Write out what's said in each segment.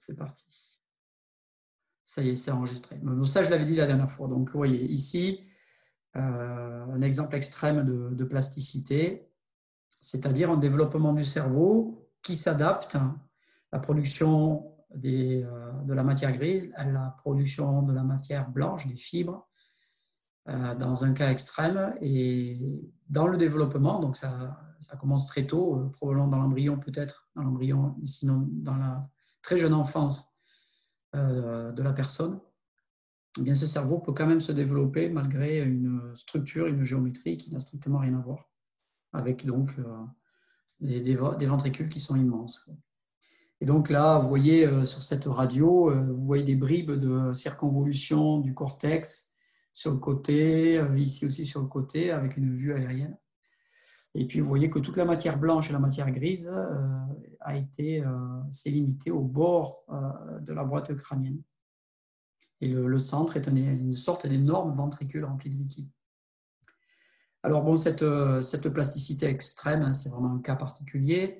c'est parti. Ça y est, c'est enregistré. Donc, ça, je l'avais dit la dernière fois. Donc, vous voyez ici un exemple extrême de plasticité, c'est-à-dire un développement du cerveau qui s'adapte à la production de la matière grise à la production de la matière blanche, des fibres, dans un cas extrême. Et dans le développement, donc ça commence très tôt, probablement dans l'embryon peut-être, dans l'embryon, sinon dans la très jeune enfance de la personne, eh bien, ce cerveau peut quand même se développer malgré une structure, une géométrie qui n'a strictement rien à voir, avec donc des ventricules qui sont immenses. Et donc là, vous voyez sur cette radio, vous voyez des bribes de circonvolution du cortex sur le côté, ici aussi sur le côté, avec une vue aérienne. Et puis vous voyez que toute la matière blanche et la matière grise s'est limitée au bord de la boîte crânienne. Et le centre est une sorte d'énorme ventricule rempli de liquide. Alors bon, cette plasticité extrême, hein, c'est vraiment un cas particulier.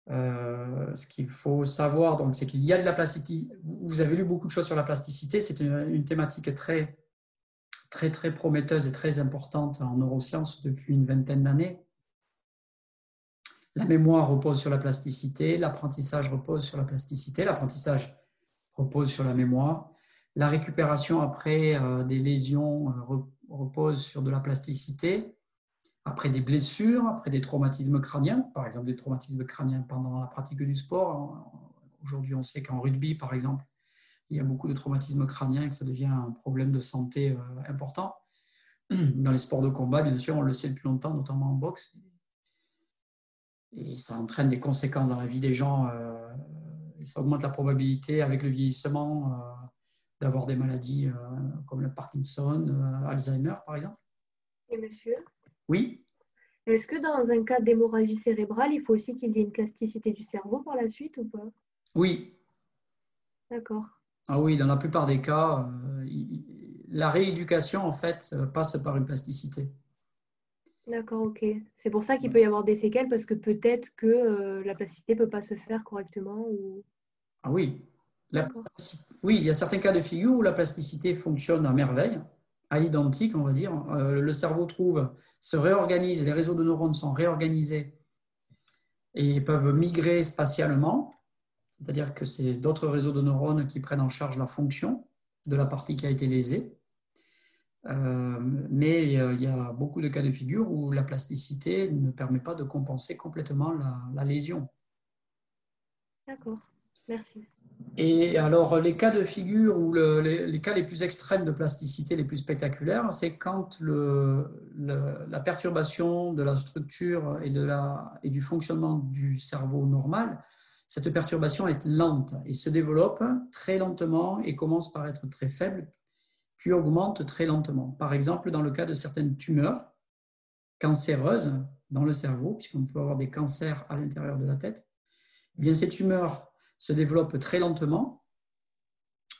Ce qu'il faut savoir, donc, c'est qu'il y a de la plasticité. Vous avez lu beaucoup de choses sur la plasticité. C'est une thématique très, très, très prometteuse et très importante en neurosciences depuis une vingtaine d'années. La mémoire repose sur la plasticité, l'apprentissage repose sur la plasticité, l'apprentissage repose sur la mémoire. La récupération après des lésions repose sur de la plasticité. Après des blessures, après des traumatismes crâniens, par exemple des traumatismes crâniens pendant la pratique du sport. Aujourd'hui, on sait qu'en rugby, par exemple, il y a beaucoup de traumatismes crâniens et que ça devient un problème de santé important. Dans les sports de combat, bien sûr, on le sait depuis longtemps, notamment en boxe. Et ça entraîne des conséquences dans la vie des gens. Et ça augmente la probabilité, avec le vieillissement, d'avoir des maladies comme le Parkinson, Alzheimer, par exemple. Et monsieur, Oui. est-ce que dans un cas d'hémorragie cérébrale, il faut aussi qu'il y ait une plasticité du cerveau par la suite ou pas? Oui. D'accord. Ah oui, dans la plupart des cas, la rééducation, en fait, passe par une plasticité. D'accord, ok. C'est pour ça qu'il peut y avoir des séquelles parce que peut-être que la plasticité ne peut pas se faire correctement ou... Ah oui. D'accord. Oui, il y a certains cas de figure où la plasticité fonctionne à merveille, à l'identique, on va dire. Le cerveau se réorganise, les réseaux de neurones sont réorganisés et peuvent migrer spatialement, c'est-à-dire que c'est d'autres réseaux de neurones qui prennent en charge la fonction de la partie qui a été lésée. Mais il y a beaucoup de cas de figure où la plasticité ne permet pas de compenser complètement la lésion. D'accord. Merci. Et alors, les cas de figure ou les cas les plus extrêmes de plasticité, les plus spectaculaires, c'est quand la perturbation de la structure et du fonctionnement du cerveau normal, cette perturbation est lente et se développe très lentement et commence par être très faible, puis augmente très lentement. Par exemple, dans le cas de certaines tumeurs cancéreuses dans le cerveau, puisqu'on peut avoir des cancers à l'intérieur de la tête, eh bien, ces tumeurs se développent très lentement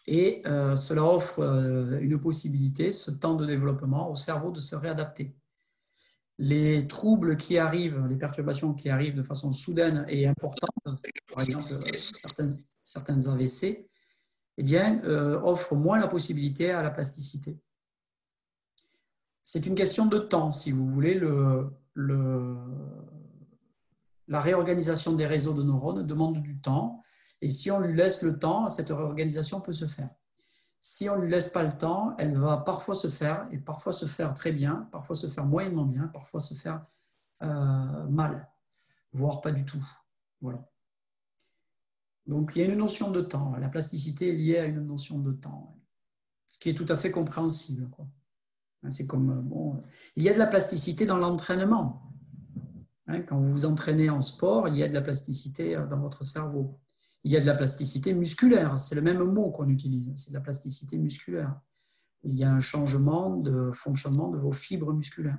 et cela offre une possibilité, ce temps de développement, au cerveau de se réadapter. Les troubles qui arrivent, les perturbations qui arrivent de façon soudaine et importante, par exemple certains AVC, eh bien, offrent moins la possibilité à la plasticité. C'est une question de temps, si vous voulez. La réorganisation des réseaux de neurones demande du temps. Et si on lui laisse le temps, cette réorganisation peut se faire. Si on ne lui laisse pas le temps, elle va parfois se faire, et parfois se faire très bien, parfois se faire moyennement bien, parfois se faire mal, voire pas du tout. Voilà. Donc il y a une notion de temps. La plasticité est liée à une notion de temps, ce qui est tout à fait compréhensible, quoi. C'est comme, bon, il y a de la plasticité dans l'entraînement. Quand vous vous entraînez en sport, il y a de la plasticité dans votre cerveau. Il y a de la plasticité musculaire, c'est le même mot qu'on utilise, c'est de la plasticité musculaire. Il y a un changement de fonctionnement de vos fibres musculaires.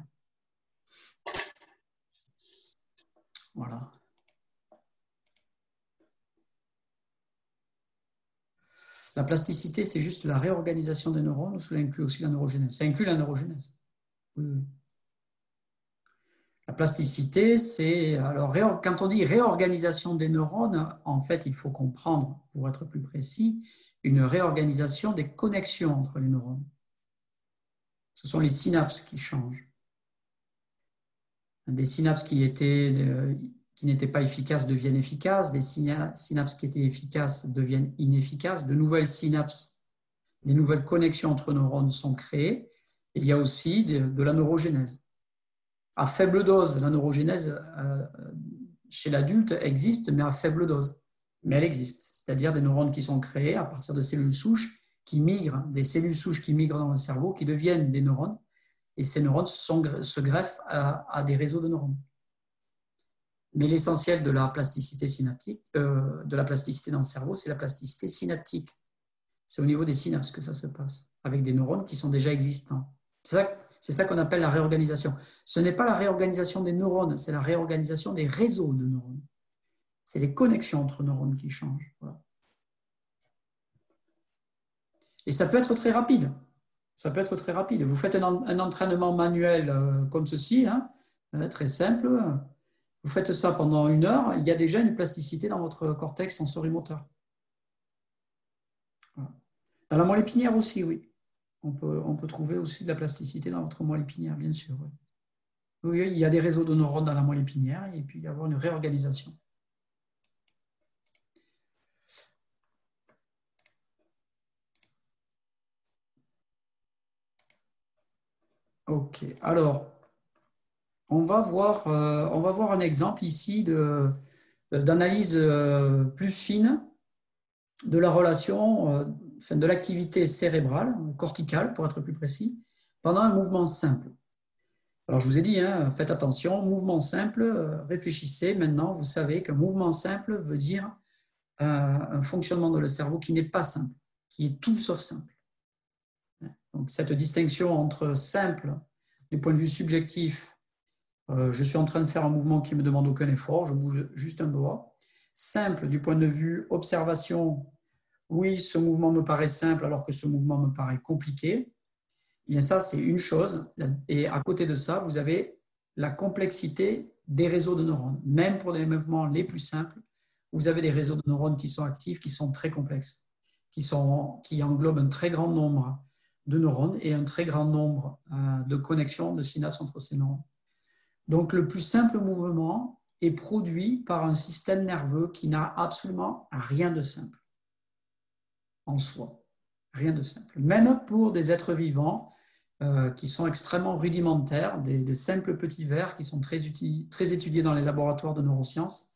Voilà. La plasticité, c'est juste la réorganisation des neurones, ou cela inclut aussi la neurogénèse. Ça inclut la neurogénèse. Oui, oui. plasticité, c'est… Alors, quand on dit réorganisation des neurones, en fait, il faut comprendre, pour être plus précis, une réorganisation des connexions entre les neurones. Ce sont les synapses qui changent. Des synapses qui n'étaient pas efficaces deviennent efficaces, des synapses qui étaient efficaces deviennent inefficaces, de nouvelles synapses, des nouvelles connexions entre neurones sont créées. Il y a aussi de la neurogénèse. À faible dose, la neurogénèse chez l'adulte existe, mais à faible dose. Mais elle existe, c'est-à-dire des neurones qui sont créés à partir de cellules souches qui migrent, des cellules souches qui migrent dans le cerveau, qui deviennent des neurones, et ces neurones se greffent à des réseaux de neurones. Mais l'essentiel de la plasticité synaptique, de la plasticité dans le cerveau, c'est la plasticité synaptique. C'est au niveau des synapses que ça se passe, avec des neurones qui sont déjà existants. C'est ça qu'on appelle la réorganisation. Ce n'est pas la réorganisation des neurones, c'est la réorganisation des réseaux de neurones. C'est les connexions entre neurones qui changent. Voilà. Et ça peut être très rapide. Ça peut être très rapide. Vous faites un entraînement manuel comme ceci, hein, très simple. Vous faites ça pendant 1 heure, il y a déjà une plasticité dans votre cortex sensorimoteur. Voilà. Dans la moelle épinière aussi, oui. On peut trouver aussi de la plasticité dans votre moelle épinière, bien sûr. Oui. Oui, il y a des réseaux de neurones dans la moelle épinière et puis il y avoir une réorganisation. Ok, alors, on va voir un exemple ici d'analyse plus fine de la relation, de l'activité cérébrale, corticale pour être plus précis, pendant un mouvement simple. Alors je vous ai dit, hein, faites attention, mouvement simple, réfléchissez maintenant, vous savez qu'un mouvement simple veut dire un fonctionnement de le cerveau qui n'est pas simple, qui est tout sauf simple. Donc cette distinction entre simple du point de vue subjectif, je suis en train de faire un mouvement qui ne me demande aucun effort, je bouge juste un doigt. Simple du point de vue observation, oui, ce mouvement me paraît simple alors que ce mouvement me paraît compliqué. Eh bien, ça, c'est une chose. Et à côté de ça, vous avez la complexité des réseaux de neurones. Même pour les mouvements les plus simples, vous avez des réseaux de neurones qui sont actifs, qui sont très complexes, qui englobent un très grand nombre de neurones et un très grand nombre de connexions, de synapses entre ces neurones. Donc, le plus simple mouvement est produit par un système nerveux qui n'a absolument rien de simple en soi. Rien de simple. Même pour des êtres vivants qui sont extrêmement rudimentaires, des simples petits vers qui sont très étudiés dans les laboratoires de neurosciences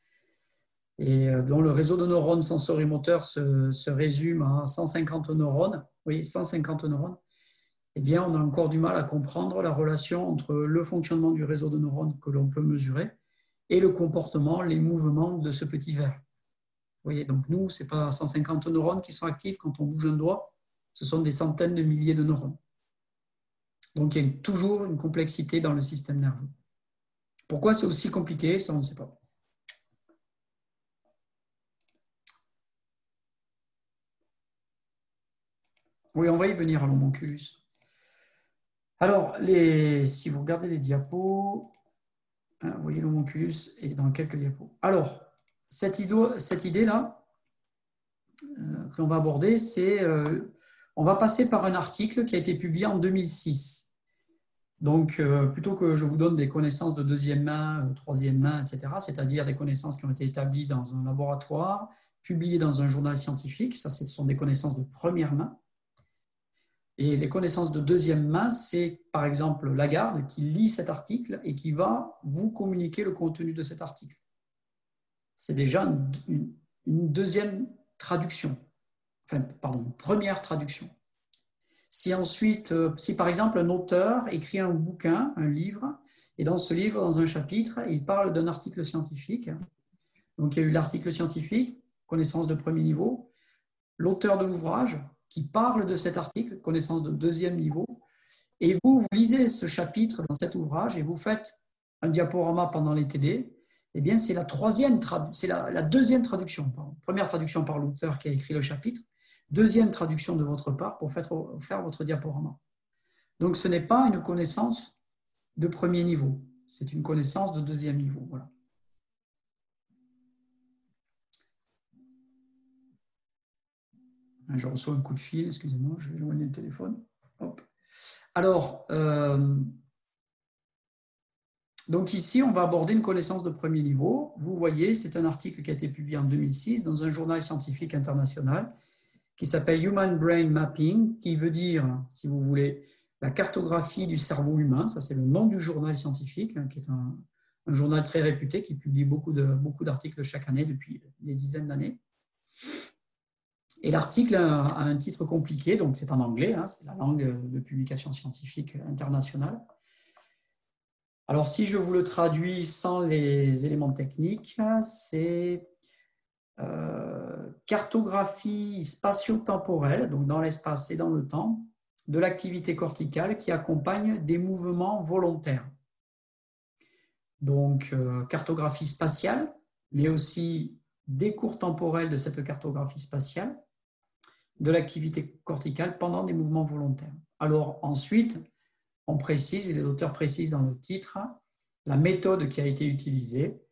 et dont le réseau de neurones sensorimoteurs se résume à 150 neurones. Oui, 150 neurones. Eh bien, on a encore du mal à comprendre la relation entre le fonctionnement du réseau de neurones que l'on peut mesurer et le comportement, les mouvements de ce petit ver. Vous voyez, donc nous, ce n'est pas 150 neurones qui sont actifs quand on bouge un doigt, ce sont des centaines de milliers de neurones. Donc il y a toujours une complexité dans le système nerveux. Pourquoi c'est aussi compliqué, ça on ne sait pas. Oui, on va y venir à l'homonculus. Alors, si vous regardez les diapos, vous voyez l'homonculus est dans quelques diapos. Alors, cette idée-là que l'on va aborder, c'est on va passer par un article qui a été publié en 2006. Donc, plutôt que je vous donne des connaissances de deuxième main, troisième main, etc., c'est-à-dire des connaissances qui ont été établies dans un laboratoire, publiées dans un journal scientifique, ça, ce sont des connaissances de première main. Et les connaissances de deuxième main, c'est par exemple Lagarde qui lit cet article et qui va vous communiquer le contenu de cet article. C'est déjà une deuxième traduction, enfin, pardon, une première traduction. Si ensuite, si par exemple un auteur écrit un bouquin, un livre, et dans ce livre, dans un chapitre, il parle d'un article scientifique. Donc il y a eu l'article scientifique, connaissance de premier niveau, l'auteur de l'ouvrage qui parle de cet article, connaissance de deuxième niveau, et vous lisez ce chapitre dans cet ouvrage et vous faites un diaporama pendant les TD, eh bien c'est la deuxième traduction. Première traduction par l'auteur qui a écrit le chapitre, deuxième traduction de votre part pour faire votre diaporama. Donc ce n'est pas une connaissance de premier niveau. c'est une connaissance de deuxième niveau. Voilà. Je reçois un coup de fil, excusez-moi, je vais éloigner le téléphone. Hop. Alors, donc ici, on va aborder une connaissance de premier niveau. Vous voyez, c'est un article qui a été publié en 2006 dans un journal scientifique international qui s'appelle Human Brain Mapping, qui veut dire, si vous voulez, la cartographie du cerveau humain. Ça, c'est le nom du journal scientifique, qui est un journal très réputé qui publie beaucoup d'articles chaque année depuis des dizaines d'années. Et l'article a un titre compliqué, donc c'est en anglais, c'est la langue de publication scientifique internationale. Alors, si je vous le traduis sans les éléments techniques, c'est cartographie spatio-temporelle, donc dans l'espace et dans le temps, de l'activité corticale qui accompagne des mouvements volontaires. Donc, cartographie spatiale, mais aussi décours temporel de cette cartographie spatiale, de l'activité corticale pendant des mouvements volontaires. Alors ensuite, on précise, les auteurs précisent dans le titre, la méthode qui a été utilisée.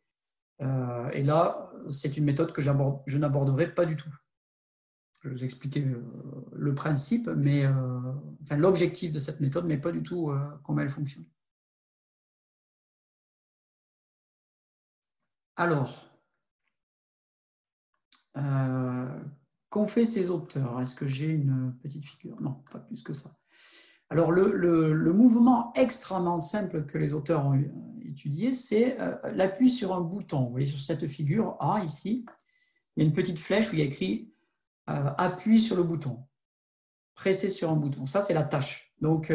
Et là, c'est une méthode que je n'aborderai pas du tout. Je vais vous expliquer le principe, mais enfin, l'objectif de cette méthode, mais pas du tout comment elle fonctionne. Alors, qu'ont fait ces auteurs? Est-ce que j'ai une petite figure? Non, pas plus que ça. Alors, le mouvement extrêmement simple que les auteurs ont étudié, c'est l'appui sur un bouton. Vous voyez, sur cette figure A, ici, il y a une petite flèche où il y a écrit appuie sur le bouton, presser sur un bouton. Ça, c'est la tâche. Donc,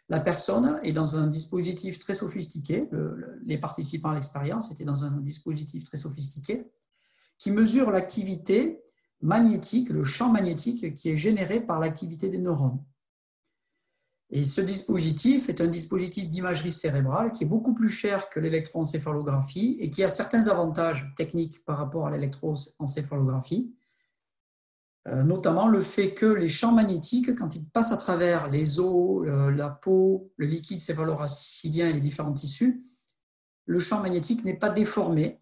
la personne est dans un dispositif très sophistiqué. Les participants à l'expérience étaient dans un dispositif très sophistiqué qui mesure l'activité magnétique, le champ magnétique qui est généré par l'activité des neurones. Et ce dispositif est un dispositif d'imagerie cérébrale qui est beaucoup plus cher que l'électroencéphalographie et qui a certains avantages techniques par rapport à l'électroencéphalographie, notamment le fait que les champs magnétiques, quand ils passent à travers les os, la peau, le liquide céphalorachidien et les différents tissus, le champ magnétique n'est pas déformé,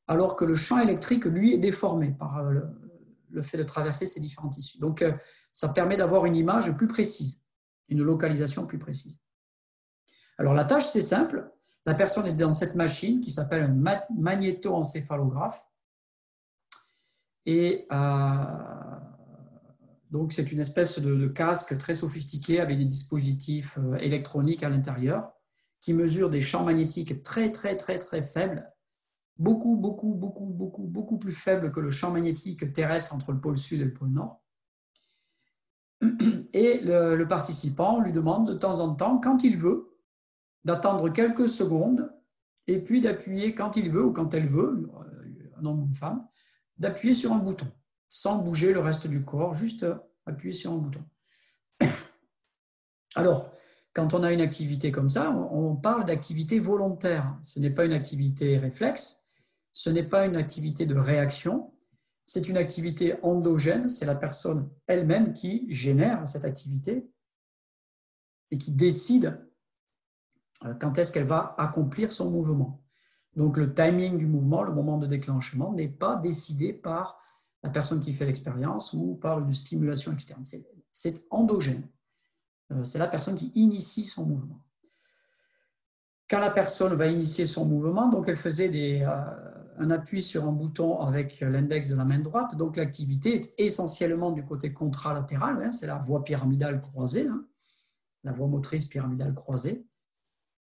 alors que le champ électrique, lui, est déformé par le fait de traverser ces différents tissus. Donc, ça permet d'avoir une image plus précise, une localisation plus précise. Alors, la tâche, c'est simple. La personne est dans cette machine qui s'appelle un magnétoencéphalographe. Et donc, c'est une espèce de casque très sophistiqué avec des dispositifs électroniques à l'intérieur qui mesurent des champs magnétiques très, très, très, très faibles, beaucoup plus faibles que le champ magnétique terrestre entre le pôle sud et le pôle nord. Et le participant lui demande de temps en temps, quand il veut, d'attendre quelques secondes et puis d'appuyer quand il veut ou quand elle veut, un homme ou une femme, d'appuyer sur un bouton, sans bouger le reste du corps, juste appuyer sur un bouton. Alors, quand on a une activité comme ça, on parle d'activité volontaire. Ce n'est pas une activité réflexe, ce n'est pas une activité de réaction, c'est une activité endogène, c'est la personne elle-même qui génère cette activité et qui décide quand est-ce qu'elle va accomplir son mouvement. Donc le timing du mouvement, le moment de déclenchement, n'est pas décidé par la personne qui fait l'expérience ou par une stimulation externe. C'est endogène. C'est la personne qui initie son mouvement. Quand la personne va initier son mouvement, donc elle faisait un appui sur un bouton avec l'index de la main droite, donc l'activité est essentiellement du côté contralatéral, c'est la voie pyramidale croisée, la voie motrice pyramidale croisée.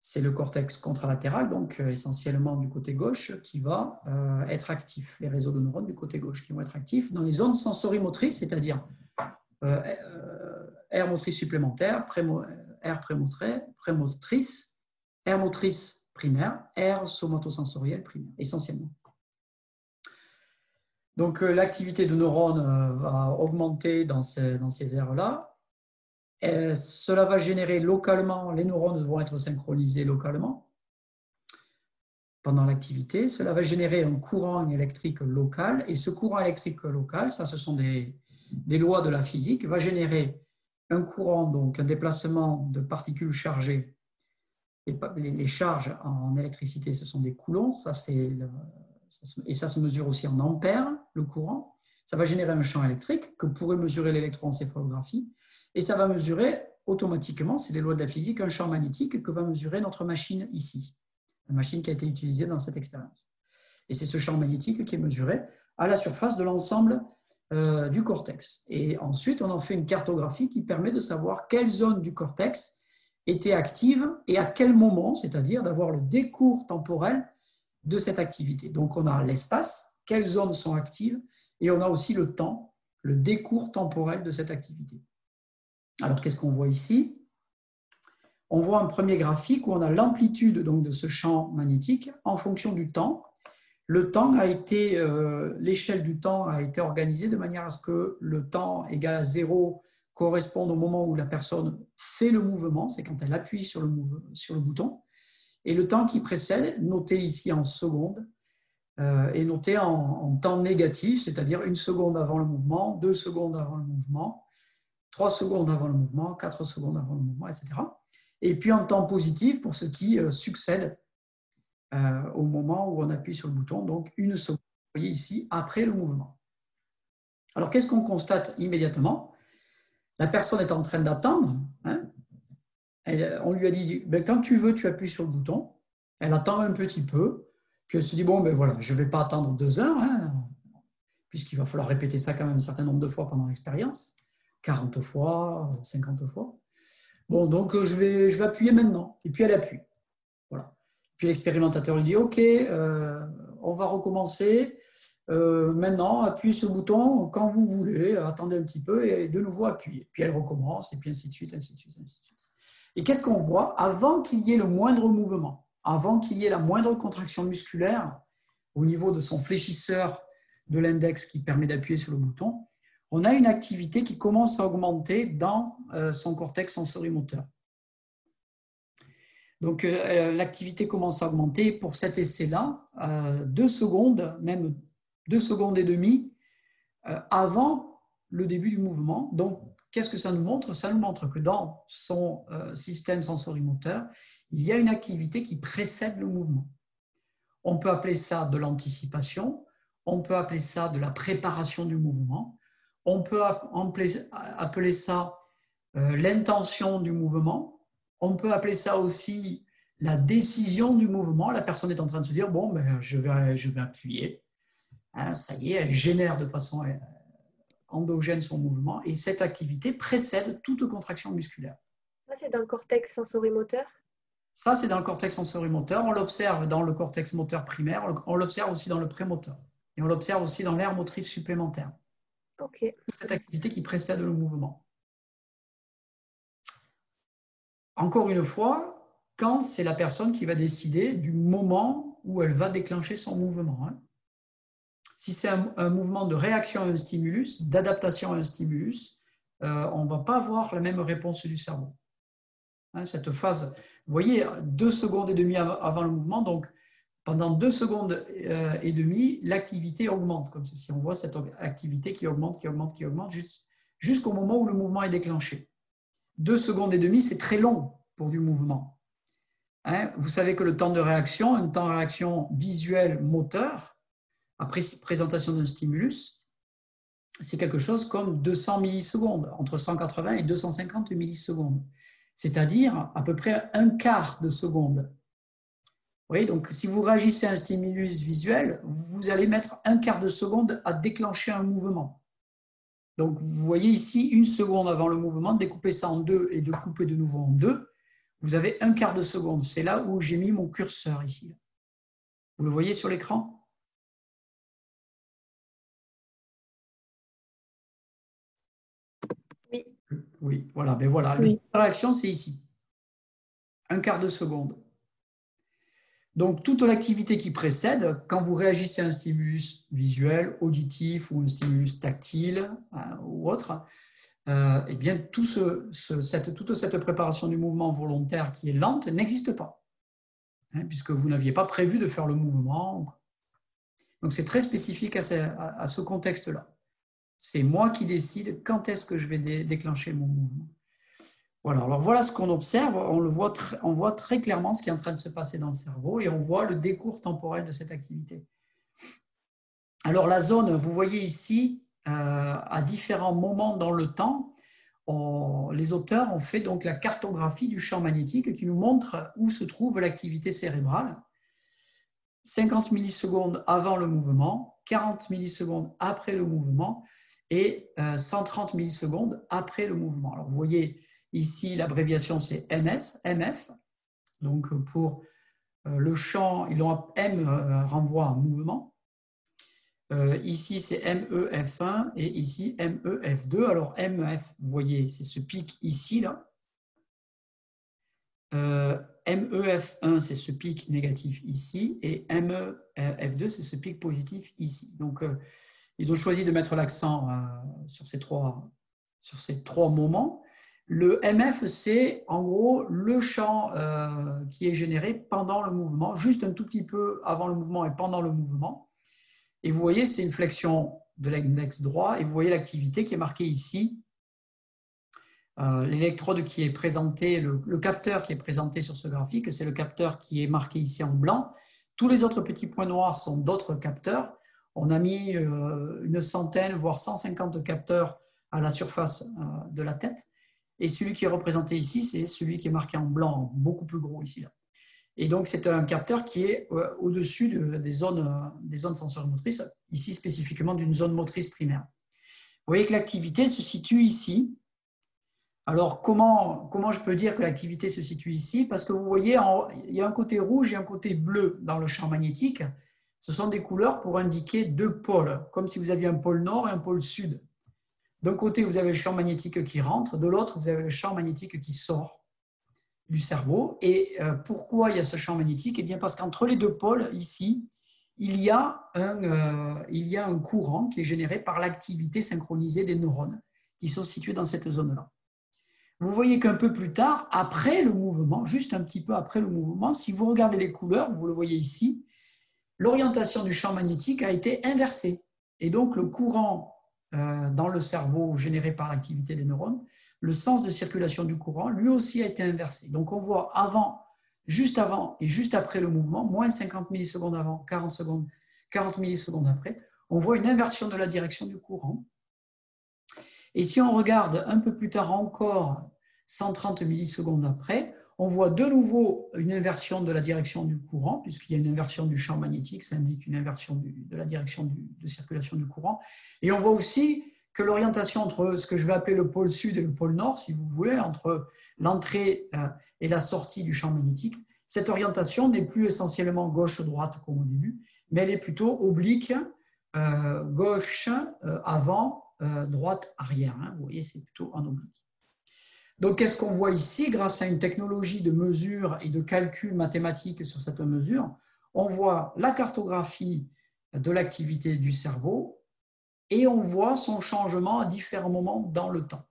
C'est le cortex contralatéral, donc essentiellement du côté gauche, qui va être actif. Les réseaux de neurones du côté gauche qui vont être actifs dans les zones sensorimotrices, c'est-à-dire aire motrice supplémentaire, aire prémotrice, aire motrice primaire, aire somatosensorielle primaire, essentiellement. Donc l'activité de neurones va augmenter dans ces aires-là. Cela va générer localement, les neurones vont être synchronisés localement pendant l'activité. Cela va générer un courant électrique local. Et ce courant électrique local, ça ce sont des lois de la physique, va générer un courant, donc un déplacement de particules chargées les charges en électricité, ce sont des coulombs, et ça se mesure aussi en ampères, le courant. Ça va générer un champ électrique que pourrait mesurer l'électroencéphalographie, et ça va mesurer automatiquement, c'est les lois de la physique, un champ magnétique que va mesurer notre machine ici, la machine qui a été utilisée dans cette expérience. Et c'est ce champ magnétique qui est mesuré à la surface de l'ensemble du cortex. Et ensuite, on en fait une cartographie qui permet de savoir quelles zones du cortex étaient actives et à quel moment, c'est-à-dire d'avoir le décours temporel de cette activité. Donc, on a l'espace, quelles zones sont actives, et on a aussi le temps, le décours temporel de cette activité. Alors, qu'est-ce qu'on voit ici? On voit un premier graphique où on a l'amplitude de ce champ magnétique en fonction du temps. Le temps a été, l'échelle du temps a été organisée de manière à ce que le temps égal à 0 corresponde au moment où la personne fait le mouvement, c'est quand elle appuie sur le bouton, et le temps qui précède, noté ici en secondes, est noté en temps négatif, c'est-à-dire 1 seconde avant le mouvement, 2 secondes avant le mouvement, 3 secondes avant le mouvement, 4 secondes avant le mouvement, etc. Et puis en temps positif pour ce qui succède au moment où on appuie sur le bouton, donc 1 seconde, vous voyez ici, après le mouvement. Alors qu'est-ce qu'on constate immédiatement? La personne est en train d'attendre, hein. On lui a dit, ben, quand tu veux, tu appuies sur le bouton. Elle attend un petit peu, puis elle se dit, bon, ben voilà, je ne vais pas attendre 2 heures, hein, puisqu'il va falloir répéter ça quand même un certain nombre de fois pendant l'expérience, 40 fois, 50 fois. Bon, donc je vais appuyer maintenant. Et puis elle appuie. Voilà. Puis l'expérimentateur lui dit, OK, on va recommencer. Maintenant, appuyez sur le bouton quand vous voulez, attendez un petit peu et de nouveau appuyez. Puis elle recommence, et puis ainsi de suite, ainsi de suite, ainsi de suite. Et qu'est-ce qu'on voit? Avant qu'il y ait le moindre mouvement, avant qu'il y ait la moindre contraction musculaire au niveau de son fléchisseur de l'index qui permet d'appuyer sur le bouton, on a une activité qui commence à augmenter dans son cortex sensorimoteur. Donc, l'activité commence à augmenter. Pour cet essai-là, 2 secondes, même 2 secondes et demie avant le début du mouvement. Donc, qu'est-ce que ça nous montre? Ça nous montre que dans son système sensorimoteur, il y a une activité qui précède le mouvement. On peut appeler ça de l'anticipation, on peut appeler ça de la préparation du mouvement, on peut appeler ça l'intention du mouvement, on peut appeler ça aussi la décision du mouvement. La personne est en train de se dire, bon, ben, je vais appuyer. Hein, ça y est, elle génère de façon endogène son mouvement, et cette activité précède toute contraction musculaire. Ça, c'est dans le cortex sensorimoteur? Ça, c'est dans le cortex sensorimoteur. On l'observe dans le cortex moteur primaire, on l'observe aussi dans le prémoteur, et on l'observe aussi dans l'aire motrice supplémentaire. Ok. Cette activité qui précède le mouvement. Encore une fois, quand c'est la personne qui va décider du moment où elle va déclencher son mouvement. Hein. Si c'est un mouvement de réaction à un stimulus, d'adaptation à un stimulus, on ne va pas avoir la même réponse du cerveau. Hein, cette phase, vous voyez, 2 secondes et demie avant le mouvement, donc pendant 2 secondes et demie, l'activité augmente, comme ceci. On voit cette activité qui augmente, qui augmente, qui augmente, jusqu'au moment où le mouvement est déclenché. 2 secondes et demie, c'est très long pour du mouvement. Hein, vous savez que le temps de réaction, un temps de réaction visuel moteur, après présentation d'un stimulus, c'est quelque chose comme 200 millisecondes, entre 180 et 250 millisecondes, c'est-à-dire à peu près un quart de seconde. Vous voyez, donc si vous réagissez à un stimulus visuel, vous allez mettre un quart de seconde à déclencher un mouvement. Donc vous voyez ici, 1 seconde avant le mouvement, découper ça en 2 et de couper de nouveau en 2, vous avez un quart de seconde. C'est là où j'ai mis mon curseur ici. Vous le voyez sur l'écran? Oui. Oui, voilà. Ben voilà. Oui. La réaction, c'est ici. Un quart de seconde. Donc, toute l'activité qui précède, quand vous réagissez à un stimulus visuel, auditif ou un stimulus tactile ou autre, eh bien, toute cette préparation du mouvement volontaire qui est lente n'existe pas, hein, puisque vous n'aviez pas prévu de faire le mouvement. Donc, c'est très spécifique à ce contexte-là. C'est moi qui décide quand est-ce que je vais déclencher mon mouvement. Voilà, alors voilà ce qu'on observe. On voit très clairement ce qui est en train de se passer dans le cerveau et on voit le décours temporel de cette activité. Alors la zone, vous voyez ici, à différents moments dans le temps, les auteurs ont fait donc la cartographie du champ magnétique qui nous montre où se trouve l'activité cérébrale. 50 millisecondes avant le mouvement, 40 millisecondes après le mouvement et 130 millisecondes après le mouvement. Alors vous voyez ici l'abréviation c'est MF. Donc pour le champ, M renvoie à mouvement. Ici c'est MEF1 et ici MEF2. Alors MEF, vous voyez, c'est ce pic ici là. MEF1, c'est ce pic négatif ici, et MEF2, c'est ce pic positif ici. Donc, ils ont choisi de mettre l'accent sur ces trois moments. Le MF, c'est en gros le champ qui est généré pendant le mouvement, juste un tout petit peu avant le mouvement et pendant le mouvement. Et vous voyez, c'est une flexion de l'index droit, et vous voyez l'activité qui est marquée ici. L'électrode qui est présenté, le capteur qui est présenté sur ce graphique, c'est le capteur qui est marqué ici en blanc. Tous les autres petits points noirs sont d'autres capteurs. On a mis une centaine, voire 150 capteurs à la surface de la tête. Et celui qui est représenté ici, c'est celui qui est marqué en blanc, beaucoup plus gros ici. Là. Et donc, c'est un capteur qui est au-dessus des zones sensorimotrices, ici spécifiquement d'une zone motrice primaire. Vous voyez que l'activité se situe ici. Alors, comment je peux dire que l'activité se situe ici? Parce que vous voyez, il y a un côté rouge et un côté bleu dans le champ magnétique. Ce sont des couleurs pour indiquer deux pôles, comme si vous aviez un pôle nord et un pôle sud. D'un côté, vous avez le champ magnétique qui rentre, de l'autre, vous avez le champ magnétique qui sort du cerveau. Et pourquoi il y a ce champ magnétique? Eh bien, parce qu'entre les deux pôles, ici, il y a un courant qui est généré par l'activité synchronisée des neurones qui sont situés dans cette zone-là. Vous voyez qu'un peu plus tard, après le mouvement, juste un petit peu après le mouvement, si vous regardez les couleurs, vous le voyez ici, l'orientation du champ magnétique a été inversée. Et donc, le courant dans le cerveau généré par l'activité des neurones, le sens de circulation du courant, lui aussi a été inversé. Donc, on voit juste avant et juste après le mouvement, moins 50 millisecondes avant, 40 millisecondes après, on voit une inversion de la direction du courant. Et si on regarde un peu plus tard encore, 130 millisecondes après, on voit de nouveau une inversion de la direction du courant, puisqu'il y a une inversion du champ magnétique, ça indique une inversion de la direction de circulation du courant. Et on voit aussi que l'orientation entre ce que je vais appeler le pôle sud et le pôle nord, si vous voulez, entre l'entrée et la sortie du champ magnétique, cette orientation n'est plus essentiellement gauche-droite comme au début, mais elle est plutôt oblique, gauche avant, droite arrière. Hein. Vous voyez, c'est plutôt en oblique. Donc, qu'est-ce qu'on voit ici? Grâce à une technologie de mesure et de calcul mathématique sur cette mesure, on voit la cartographie de l'activité du cerveau et on voit son changement à différents moments dans le temps.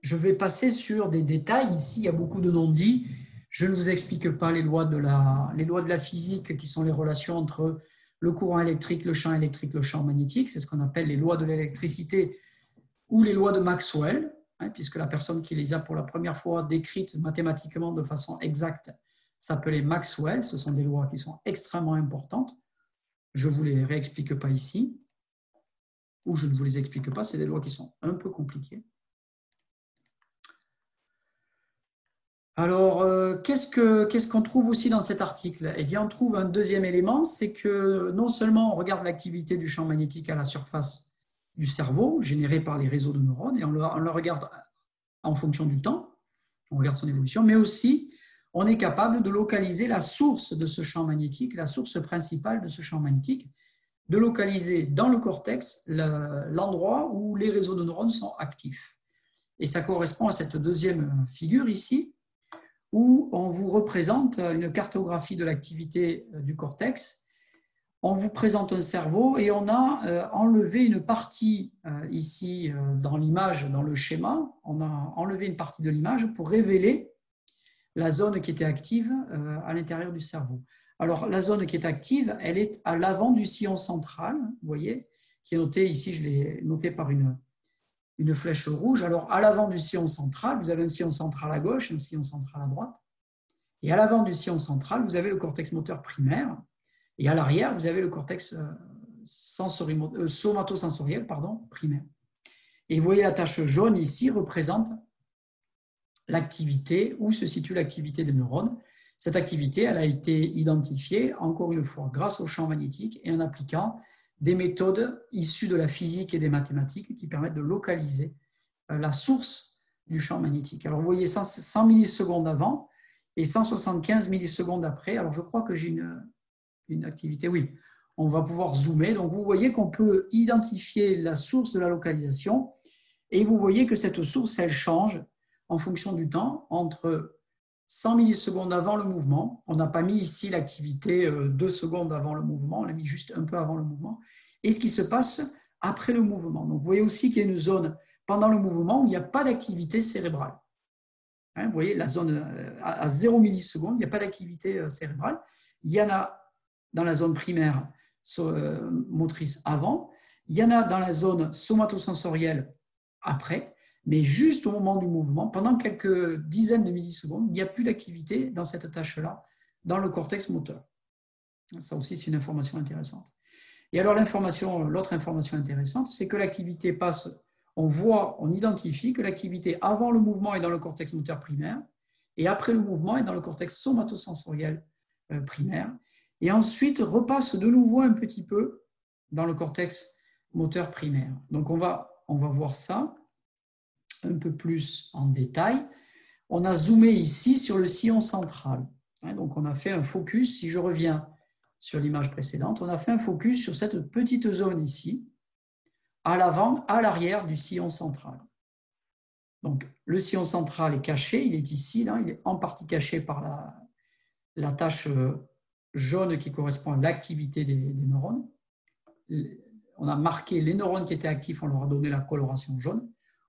Je vais passer sur des détails. Ici, il y a beaucoup de non-dits. Je ne vous explique pas les lois de la physique qui sont les relations entre le courant électrique, le champ magnétique. C'est ce qu'on appelle les lois de l'électricité ou les lois de Maxwell, hein, puisque la personne qui les a pour la première fois décrites mathématiquement de façon exacte s'appelait Maxwell. Ce sont des lois qui sont extrêmement importantes. Je ne vous les réexplique pas ici, ou je ne vous les explique pas, c'est des lois qui sont un peu compliquées. Alors, qu'est-ce qu'on trouve aussi dans cet article? Eh bien, on trouve un deuxième élément, c'est que non seulement on regarde l'activité du champ magnétique à la surface du cerveau, généré par les réseaux de neurones, et on le regarde en fonction du temps, on regarde son évolution, mais aussi on est capable de localiser la source de ce champ magnétique, la source principale de ce champ magnétique, de localiser dans le cortex l'endroit où les réseaux de neurones sont actifs. Et ça correspond à cette deuxième figure ici, où on vous représente une cartographie de l'activité du cortex. On vous présente un cerveau et on a enlevé une partie ici dans l'image, dans le schéma, on a enlevé une partie de l'image pour révéler la zone qui était active à l'intérieur du cerveau. Alors, la zone qui est active, elle est à l'avant du sillon central, vous voyez, qui est notée ici, je l'ai noté par une une flèche rouge. Alors, à l'avant du sillon central, vous avez un sillon central à gauche, un sillon central à droite. Et à l'avant du sillon central, vous avez le cortex moteur primaire. Et à l'arrière, vous avez le cortex somatosensoriel primaire. Et vous voyez la tache jaune ici représente l'activité, où se situe l'activité des neurones. Cette activité, elle a été identifiée, encore une fois, grâce au champ magnétique et en appliquant des méthodes issues de la physique et des mathématiques qui permettent de localiser la source du champ magnétique. Alors, vous voyez 100 millisecondes avant et 175 millisecondes après. Alors, je crois que j'ai une activité, oui, on va pouvoir zoomer. Donc, vous voyez qu'on peut identifier la source de la localisation et vous voyez que cette source, elle change en fonction du temps entre 100 millisecondes avant le mouvement. On n'a pas mis ici l'activité 2 secondes avant le mouvement, on l'a mis juste un peu avant le mouvement. Et ce qui se passe après le mouvement. Donc, vous voyez aussi qu'il y a une zone pendant le mouvement où il n'y a pas d'activité cérébrale. Vous voyez, la zone à 0 millisecondes, il n'y a pas d'activité cérébrale. Il y en a dans la zone primaire motrice avant, il y en a dans la zone somatosensorielle après, mais juste au moment du mouvement, pendant quelques dizaines de millisecondes, il n'y a plus d'activité dans cette tâche-là, dans le cortex moteur. Ça aussi, c'est une information intéressante. Et alors, l'autre information intéressante, c'est que l'activité passe, on identifie que l'activité avant le mouvement est dans le cortex moteur primaire, et après le mouvement est dans le cortex somatosensoriel primaire, et ensuite repasse de nouveau un petit peu dans le cortex moteur primaire. Donc, on va voir ça un peu plus en détail. On a zoomé ici sur le sillon central. Donc, on a fait un focus. Si je reviens sur l'image précédente, on a fait un focus sur cette petite zone ici, à l'avant, à l'arrière du sillon central. Donc, le sillon central est caché, il est ici, là, il est en partie caché par la tache jaune qui correspond à l'activité des neurones. On a marqué les neurones qui étaient actifs, on leur a donné la coloration jaune.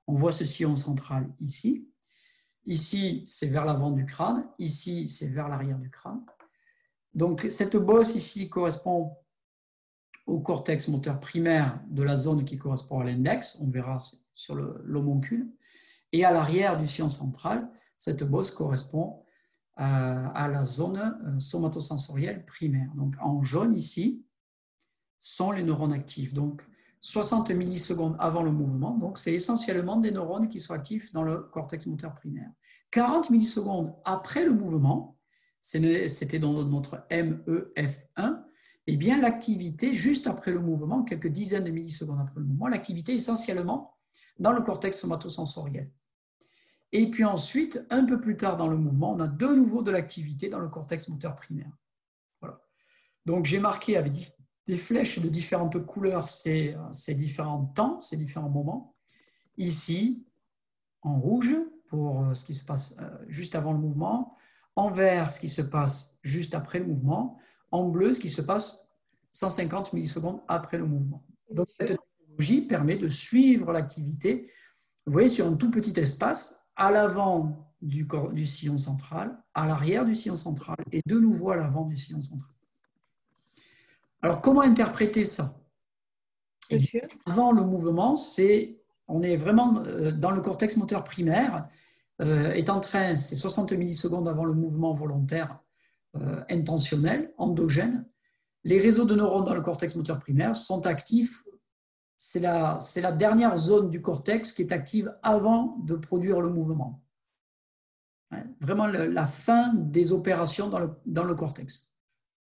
On voit ce sillon central ici. Ici, c'est vers l'avant du crâne. Ici, c'est vers l'arrière du crâne. Donc, cette bosse ici correspond au cortex moteur primaire de la zone qui correspond à l'index. On verra sur l'homoncule. Et à l'arrière du sillon central, cette bosse correspond à la zone somatosensorielle primaire. Donc, en jaune ici, sont les neurones actifs. Donc, 60 millisecondes avant le mouvement, donc c'est essentiellement des neurones qui sont actifs dans le cortex moteur primaire. 40 millisecondes après le mouvement, c'était dans notre MEF1, et bien l'activité, juste après le mouvement, quelques dizaines de millisecondes après le mouvement, l'activité est essentiellement dans le cortex somatosensoriel. Et puis ensuite, un peu plus tard dans le mouvement, on a de nouveau de l'activité dans le cortex moteur primaire. Voilà. Donc j'ai marqué avec des flèches de différentes couleurs ces différents temps, ces différents moments. Ici, en rouge, pour ce qui se passe juste avant le mouvement. En vert, ce qui se passe juste après le mouvement. En bleu, ce qui se passe 150 millisecondes après le mouvement. Donc, cette technologie permet de suivre l'activité, vous voyez, sur un tout petit espace, à l'avant du sillon central, à l'arrière du sillon central et de nouveau à l'avant du sillon central. Alors, comment interpréter ça? Eh bien, avant le mouvement, on est vraiment dans le cortex moteur primaire, c'est 60 millisecondes avant le mouvement volontaire intentionnel, endogène. Les réseaux de neurones dans le cortex moteur primaire sont actifs. C'est la dernière zone du cortex qui est active avant de produire le mouvement. Vraiment la fin des opérations dans le cortex,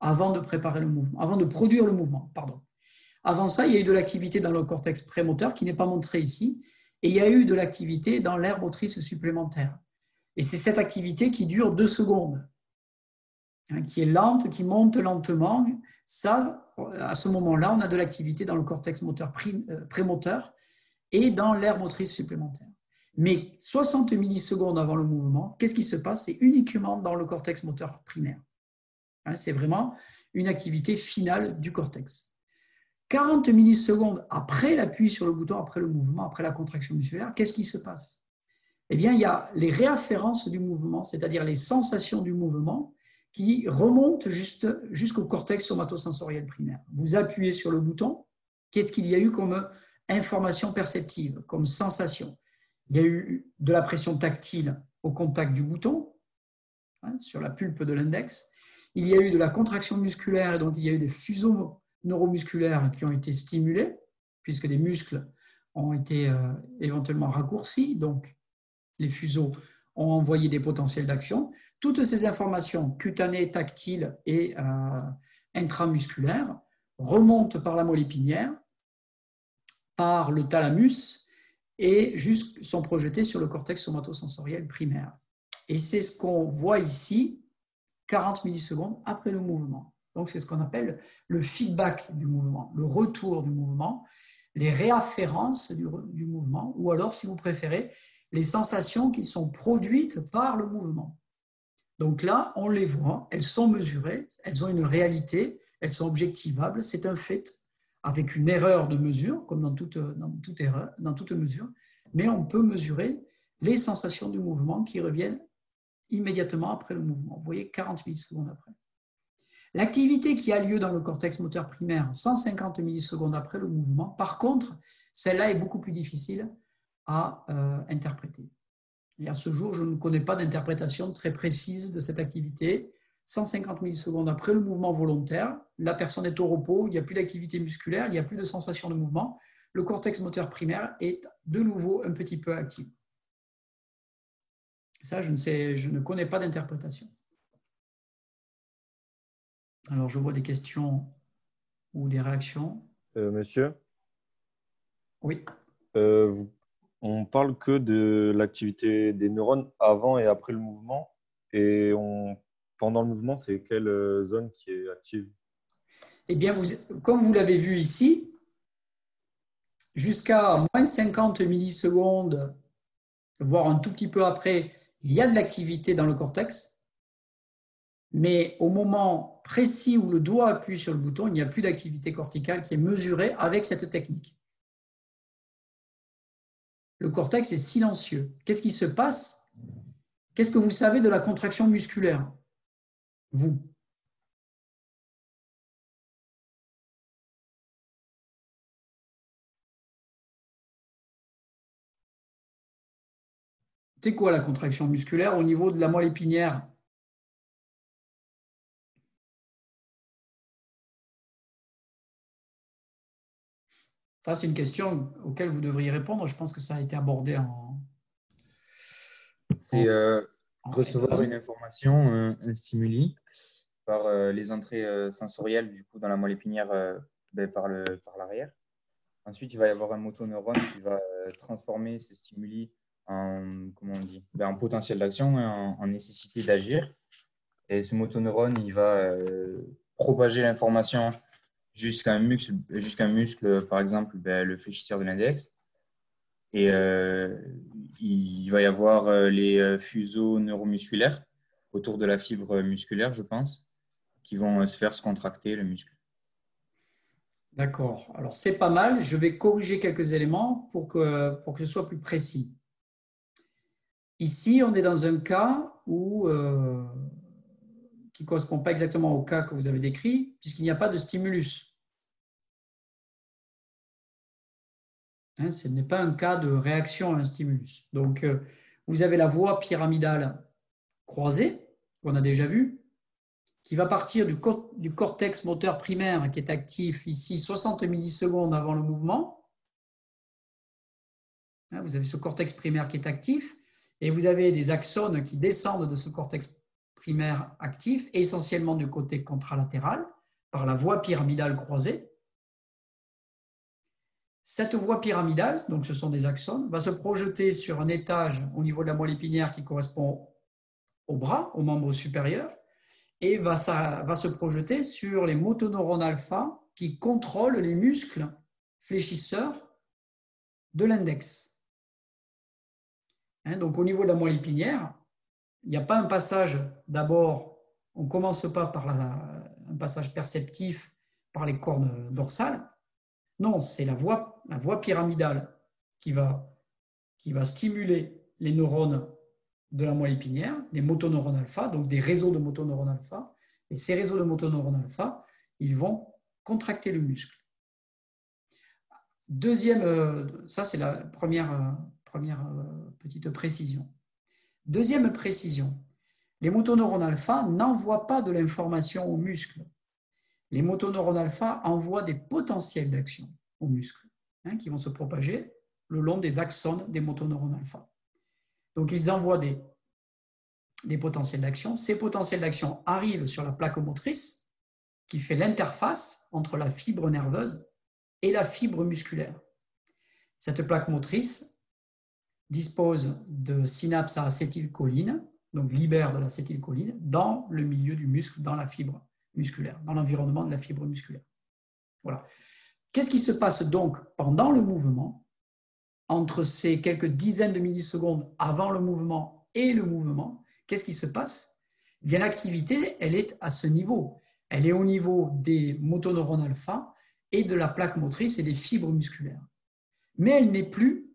avant de préparer le mouvement, avant de produire le mouvement, pardon. Avant ça, il y a eu de l'activité dans le cortex prémoteur qui n'est pas montré ici, et il y a eu de l'activité dans l'aire motrice supplémentaire. Et c'est cette activité qui dure 2 secondes, qui est lente, qui monte lentement. Ça, à ce moment-là, on a de l'activité dans le cortex moteur prémoteur et dans l'aire motrice supplémentaire. Mais 60 millisecondes avant le mouvement, qu'est-ce qui se passe? C'est uniquement dans le cortex moteur primaire. C'est vraiment une activité finale du cortex. 40 millisecondes après l'appui sur le bouton, après le mouvement, après la contraction musculaire, qu'est-ce qui se passe? Eh bien, il y a les réafférences du mouvement, c'est-à-dire les sensations du mouvement qui remontent jusqu'au cortex somatosensoriel primaire. Vous appuyez sur le bouton, qu'est-ce qu'il y a eu comme informations perceptives, comme sensations. Il y a eu de la pression tactile au contact du bouton, sur la pulpe de l'index. Il y a eu de la contraction musculaire, et donc il y a eu des fuseaux neuromusculaires qui ont été stimulés, puisque les muscles ont été éventuellement raccourcis, donc les fuseaux ont envoyé des potentiels d'action. Toutes ces informations cutanées, tactiles et intramusculaires remontent par la moelle épinière, par le thalamus et sont projetées sur le cortex somatosensoriel primaire. Et c'est ce qu'on voit ici, 40 millisecondes après le mouvement. Donc c'est ce qu'on appelle le feedback du mouvement, le retour du mouvement, les réafférences du mouvement, ou alors, si vous préférez, les sensations qui sont produites par le mouvement. Donc là, on les voit, elles sont mesurées, elles ont une réalité, elles sont objectivables, c'est un fait, avec une erreur de mesure, comme dans toute mesure, mais on peut mesurer les sensations du mouvement qui reviennent immédiatement après le mouvement. Vous voyez, 40 millisecondes après. L'activité qui a lieu dans le cortex moteur primaire 150 millisecondes après le mouvement, par contre, celle-là est beaucoup plus difficile à interpréter. Et à ce jour, je ne connais pas d'interprétation très précise de cette activité. 150 millisecondes après le mouvement volontaire, la personne est au repos, il n'y a plus d'activité musculaire, il n'y a plus de sensation de mouvement. Le cortex moteur primaire est de nouveau un petit peu actif. Ça, je ne connais pas d'interprétation. Alors, je vois des questions ou des réactions. Monsieur, Oui. On parle que de l'activité des neurones avant et après le mouvement. Et pendant le mouvement, c'est quelle zone qui est active? Eh bien, comme vous l'avez vu ici, jusqu'à moins 50 millisecondes, voire un tout petit peu après, il y a de l'activité dans le cortex. Mais au moment précis où le doigt appuie sur le bouton, il n'y a plus d'activité corticale qui est mesurée avec cette technique. Le cortex est silencieux. Qu'est-ce qui se passe? Qu'est-ce que vous savez de la contraction musculaire, vous? C'est quoi la contraction musculaire au niveau de la moelle épinière? Ça, c'est une question auquel vous devriez répondre. Je pense que ça a été abordé C'est recevoir une information, un stimuli, par les entrées sensorielles du coup, dans la moelle épinière par l'arrière. Ensuite, il va y avoir un motoneurone qui va transformer ce stimuli en, comment on dit, en potentiel d'action, en nécessité d'agir. Et ce motoneurone, il va propager l'information jusqu'à un muscle, par exemple, le fléchisseur de l'index. Et il va y avoir les fuseaux neuromusculaires autour de la fibre musculaire, je pense, qui vont se faire se contracter le muscle. D'accord. Alors, c'est pas mal. Je vais corriger quelques éléments pour que ce soit plus précis. Ici, on est dans un cas qui ne correspond pas exactement au cas que vous avez décrit, puisqu'il n'y a pas de stimulus. Ce n'est pas un cas de réaction à un stimulus. Donc, vous avez la voie pyramidale croisée, qu'on a déjà vue, qui va partir du cortex moteur primaire qui est actif ici 60 millisecondes avant le mouvement. Vous avez ce cortex primaire qui est actif et vous avez des axones qui descendent de ce cortex primaire actif, essentiellement du côté contralatéral, par la voie pyramidale croisée. Cette voie pyramidale, donc ce sont des axones, va se projeter sur un étage au niveau de la moelle épinière qui correspond au bras, au membre supérieur, et va se projeter sur les motoneurones alpha qui contrôlent les muscles fléchisseurs de l'index. Donc au niveau de la moelle épinière, il n'y a pas un passage d'abord, on ne commence pas par un passage perceptif par les cornes dorsales. Non, c'est la voie pyramidale qui va stimuler les neurones de la moelle épinière, les motoneurones alpha, donc des réseaux de motoneurones alpha. Et ces réseaux de motoneurones alpha, ils vont contracter le muscle. Ça c'est la première petite précision. Deuxième précision, les motoneurones alpha n'envoient pas de l'information aux muscles. Les motoneurones alpha envoient des potentiels d'action aux muscles qui vont se propager le long des axones des motoneurones alpha. Donc, ils envoient des potentiels d'action. Ces potentiels d'action arrivent sur la plaque motrice qui fait l'interface entre la fibre nerveuse et la fibre musculaire. Cette plaque motrice dispose de synapses à acétylcholine, donc libère de l'acétylcholine dans le milieu du muscle, dans la fibre musculaire, dans l'environnement de la fibre musculaire. Voilà. Qu'est-ce qui se passe donc pendant le mouvement, entre ces quelques dizaines de millisecondes avant le mouvement et le mouvement? Qu'est-ce qui se passe? Eh bien, l'activité, elle est à ce niveau. Elle est au niveau des motoneurones alpha et de la plaque motrice et des fibres musculaires. Mais elle n'est plus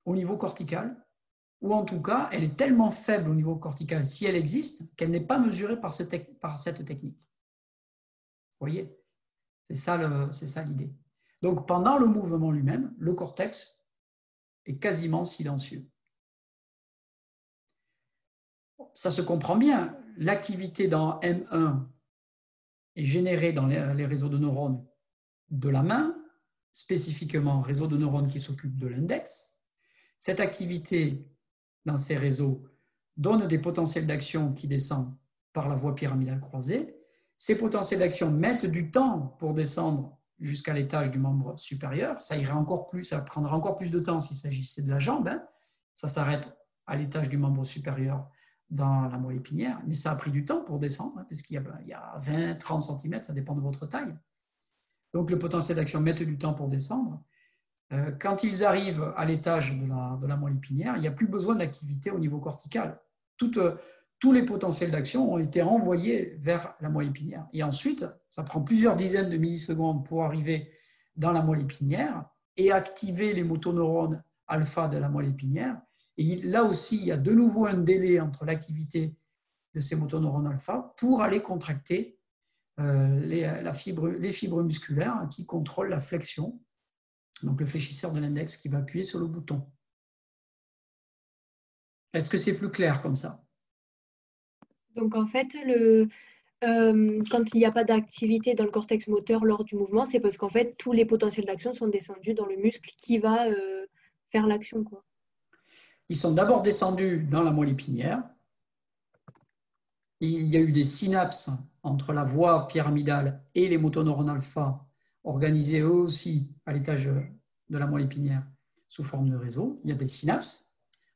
au niveau cortical, ou en tout cas, elle est tellement faible au niveau cortical, si elle existe, qu'elle n'est pas mesurée par cette technique. Vous voyez? C'est ça l'idée. Donc, pendant le mouvement lui-même, le cortex est quasiment silencieux. Ça se comprend bien. L'activité dans M1 est générée dans les réseaux de neurones de la main, spécifiquement réseau de neurones qui s'occupe de l'index. Cette activité dans ces réseaux donne des potentiels d'action qui descendent par la voie pyramidale croisée. Ces potentiels d'action mettent du temps pour descendre jusqu'à l'étage du membre supérieur. Ça prendra encore plus de temps s'il s'agissait de la jambe. Ça s'arrête à l'étage du membre supérieur dans la moelle épinière, mais ça a pris du temps pour descendre, puisqu'il y a 20-30 cm, ça dépend de votre taille. Donc le potentiel d'action met du temps pour descendre. Quand ils arrivent à l'étage de la moelle épinière, il n'y a plus besoin d'activité au niveau cortical. Tous les potentiels d'action ont été envoyés vers la moelle épinière. Et ensuite, ça prend plusieurs dizaines de millisecondes pour arriver dans la moelle épinière et activer les motoneurones alpha de la moelle épinière. Et là aussi, il y a de nouveau un délai entre l'activité de ces motoneurones alpha pour aller contracter les fibres musculaires qui contrôlent la flexion, donc le fléchisseur de l'index qui va appuyer sur le bouton. Est-ce que c'est plus clair comme ça? Donc en fait, quand il n'y a pas d'activité dans le cortex moteur lors du mouvement, c'est parce qu'en fait, tous les potentiels d'action sont descendus dans le muscle qui va faire l'action, quoi. Ils sont d'abord descendus dans la moelle épinière. Il y a eu des synapses entre la voie pyramidale et les motoneurones alpha, organisés eux aussi à l'étage de la moelle épinière sous forme de réseau. Il y a des synapses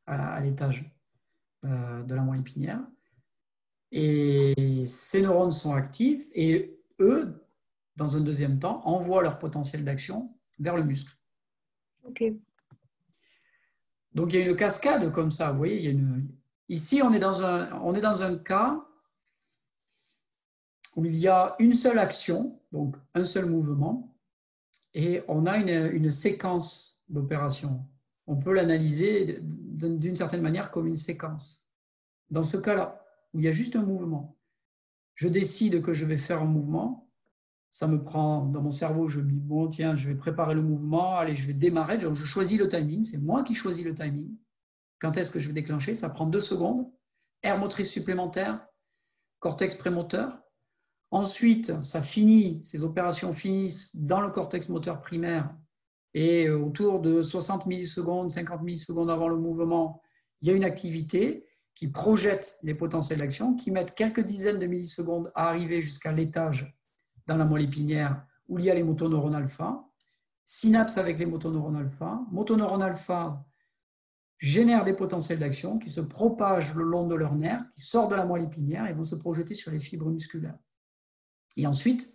à l'étage de la moelle épinière. Et ces neurones sont actifs et eux, dans un deuxième temps, envoient leur potentiel d'action vers le muscle. Ok. Donc il y a une cascade comme ça, vous voyez. Ici, on est dans un cas où il y a une seule action, donc un seul mouvement, et on a une séquence d'opérations. On peut l'analyser d'une certaine manière comme une séquence. Dans ce cas-là, où il y a juste un mouvement, je décide que je vais faire un mouvement, ça me prend dans mon cerveau, je me dis, bon, tiens, je vais préparer le mouvement, allez, je vais démarrer, je choisis le timing, c'est moi qui choisis le timing. Quand est-ce que je vais déclencher? Ça prend 2 secondes, aire motrice supplémentaire, cortex prémoteur. Ensuite, ces opérations finissent dans le cortex moteur primaire et autour de 60 millisecondes, 50 millisecondes avant le mouvement, il y a une activité qui projette les potentiels d'action, qui mettent quelques dizaines de millisecondes à arriver jusqu'à l'étage dans la moelle épinière où il y a les motoneurones alpha, synapse avec les motoneurones alpha génèrent des potentiels d'action qui se propagent le long de leurs nerfs, qui sortent de la moelle épinière et vont se projeter sur les fibres musculaires. Et ensuite,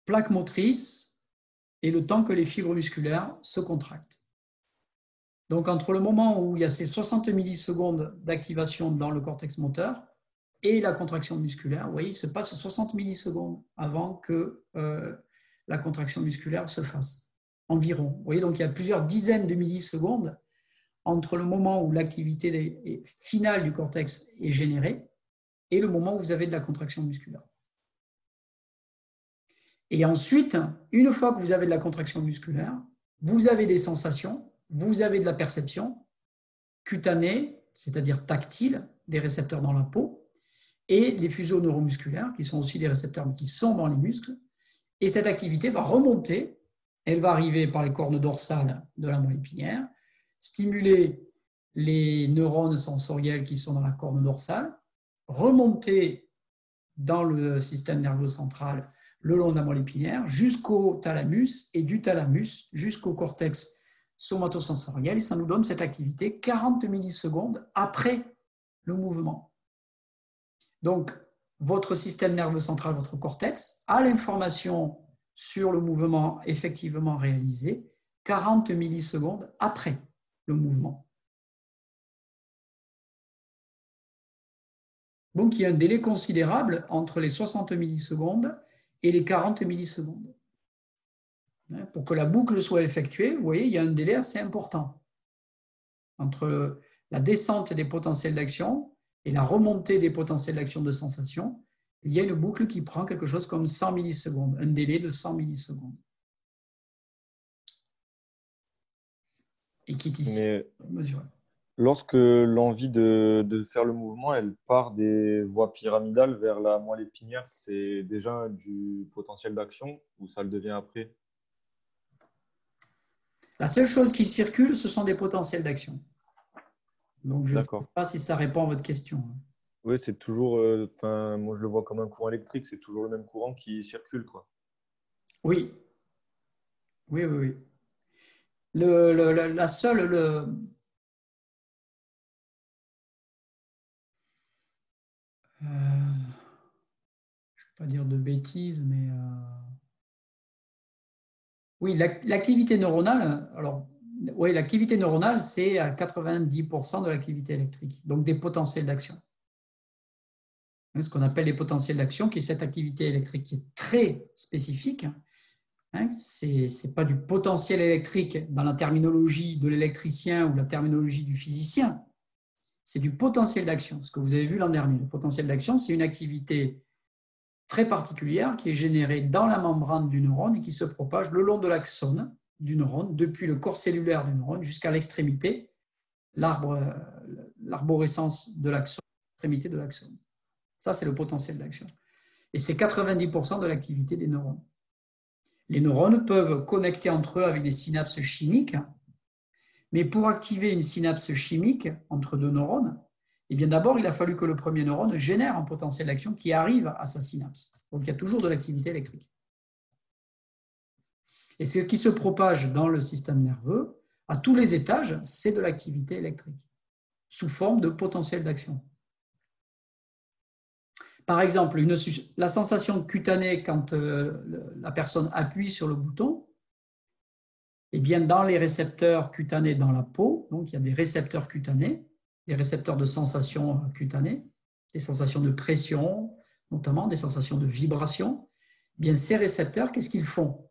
plaque motrice et le temps que les fibres musculaires se contractent. Donc, entre le moment où il y a ces 60 millisecondes d'activation dans le cortex moteur et la contraction musculaire, vous voyez, il se passe 60 millisecondes avant que la contraction musculaire se fasse, environ. Vous voyez, donc il y a plusieurs dizaines de millisecondes entre le moment où l'activité finale du cortex est générée et le moment où vous avez de la contraction musculaire. Et ensuite, une fois que vous avez de la contraction musculaire, vous avez des sensations, vous avez de la perception cutanée, c'est-à-dire tactile, des récepteurs dans la peau, et les fuseaux neuromusculaires, qui sont aussi des récepteurs, mais qui sont dans les muscles. Et cette activité va remonter, elle va arriver par les cornes dorsales de la moelle épinière, stimuler les neurones sensoriels qui sont dans la corne dorsale, remonter dans le système nerveux central le long de la moelle épinière jusqu'au thalamus et du thalamus jusqu'au cortex somatosensoriel. Et ça nous donne cette activité 40 millisecondes après le mouvement. Donc, votre système nerveux central, votre cortex, a l'information sur le mouvement effectivement réalisé 40 millisecondes après le mouvement. Donc, il y a un délai considérable entre les 60 millisecondes et les 40 millisecondes. Pour que la boucle soit effectuée, vous voyez, il y a un délai assez important entre la descente des potentiels d'action et la remontée des potentiels d'action de sensation. Il y a une boucle qui prend quelque chose comme 100 millisecondes, un délai de 100 millisecondes. Et qui est ici mesuré. Lorsque l'envie de faire le mouvement, elle part des voies pyramidales vers la moelle épinière, c'est déjà du potentiel d'action ou ça le devient après? La seule chose qui circule, ce sont des potentiels d'action. Donc, je ne sais D'accord. pas si ça répond à votre question. Oui, c'est toujours, moi je le vois comme un courant électrique, c'est toujours le même courant qui circule, quoi. Oui. Oui, oui, oui. La seule, je ne vais pas dire de bêtises, mais oui, l'activité neuronale, alors, oui, l'activité neuronale, c'est à 90% de l'activité électrique, donc des potentiels d'action. Ce qu'on appelle les potentiels d'action, qui est cette activité électrique qui est très spécifique. Ce n'est pas du potentiel électrique dans la terminologie de l'électricien ou la terminologie du physicien, c'est du potentiel d'action, ce que vous avez vu l'an dernier. Le potentiel d'action, c'est une activité très particulière qui est générée dans la membrane du neurone et qui se propage le long de l'axone du neurone, depuis le corps cellulaire du neurone jusqu'à l'extrémité, l'arborescence de l'axone, l'extrémité de l'axone. Ça, c'est le potentiel d'action. Et c'est 90% de l'activité des neurones. Les neurones peuvent connecter entre eux avec des synapses chimiques, mais pour activer une synapse chimique entre deux neurones, eh bien d'abord, il a fallu que le premier neurone génère un potentiel d'action qui arrive à sa synapse. Donc, il y a toujours de l'activité électrique. Et ce qui se propage dans le système nerveux, à tous les étages, c'est de l'activité électrique, sous forme de potentiel d'action. Par exemple, la sensation cutanée quand la personne appuie sur le bouton, eh bien, dans les récepteurs cutanés dans la peau, donc il y a des récepteurs cutanés, des récepteurs de sensations cutanées, des sensations de pression, notamment des sensations de vibration. Eh bien, ces récepteurs, qu'est-ce qu'ils font?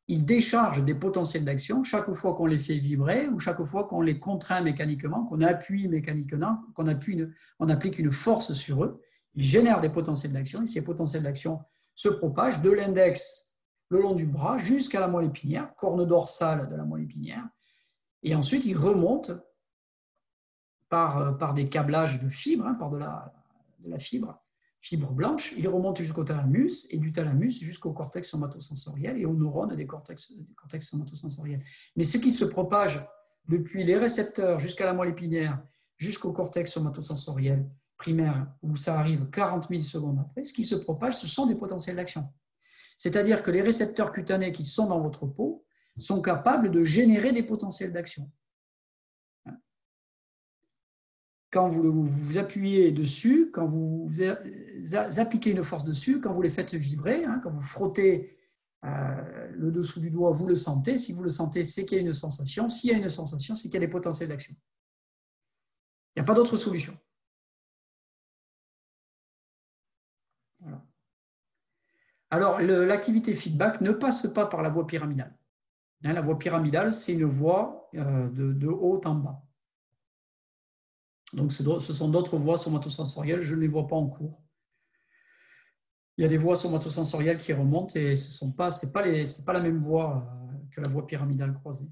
Ils déchargent des potentiels d'action chaque fois qu'on les fait vibrer ou chaque fois qu'on les contraint mécaniquement, qu'on appuie mécaniquement, qu'on applique une force sur eux. Ils génèrent des potentiels d'action et ces potentiels d'action se propagent de l'index le long du bras jusqu'à la moelle épinière, corne dorsale de la moelle épinière, et ensuite ils remontent par des câblages de fibres, par de la fibre blanche, ils remontent jusqu'au thalamus et du thalamus jusqu'au cortex somatosensoriel et aux neurones des cortex somatosensoriels. Mais ce qui se propage depuis les récepteurs jusqu'à la moelle épinière, jusqu'au cortex somatosensoriel primaire, où ça arrive 40 millisecondes après, ce qui se propage, ce sont des potentiels d'action. C'est-à-dire que les récepteurs cutanés qui sont dans votre peau sont capables de générer des potentiels d'action. Quand vous appuyez dessus, quand vous appliquez une force dessus, quand vous les faites vibrer, quand vous frottez le dessous du doigt, vous le sentez. Si vous le sentez, c'est qu'il y a une sensation. S'il y a une sensation, c'est qu'il y a des potentiels d'action. Il n'y a pas d'autre solution. Voilà. Alors, l'activité feedback ne passe pas par la voie pyramidale. La voie pyramidale, c'est une voie de haut en bas. Donc, ce sont d'autres voies somatosensorielles, je ne les vois pas en cours. il y a des voies somatosensorielles qui remontent et c'est pas la même voie que la voie pyramidale croisée.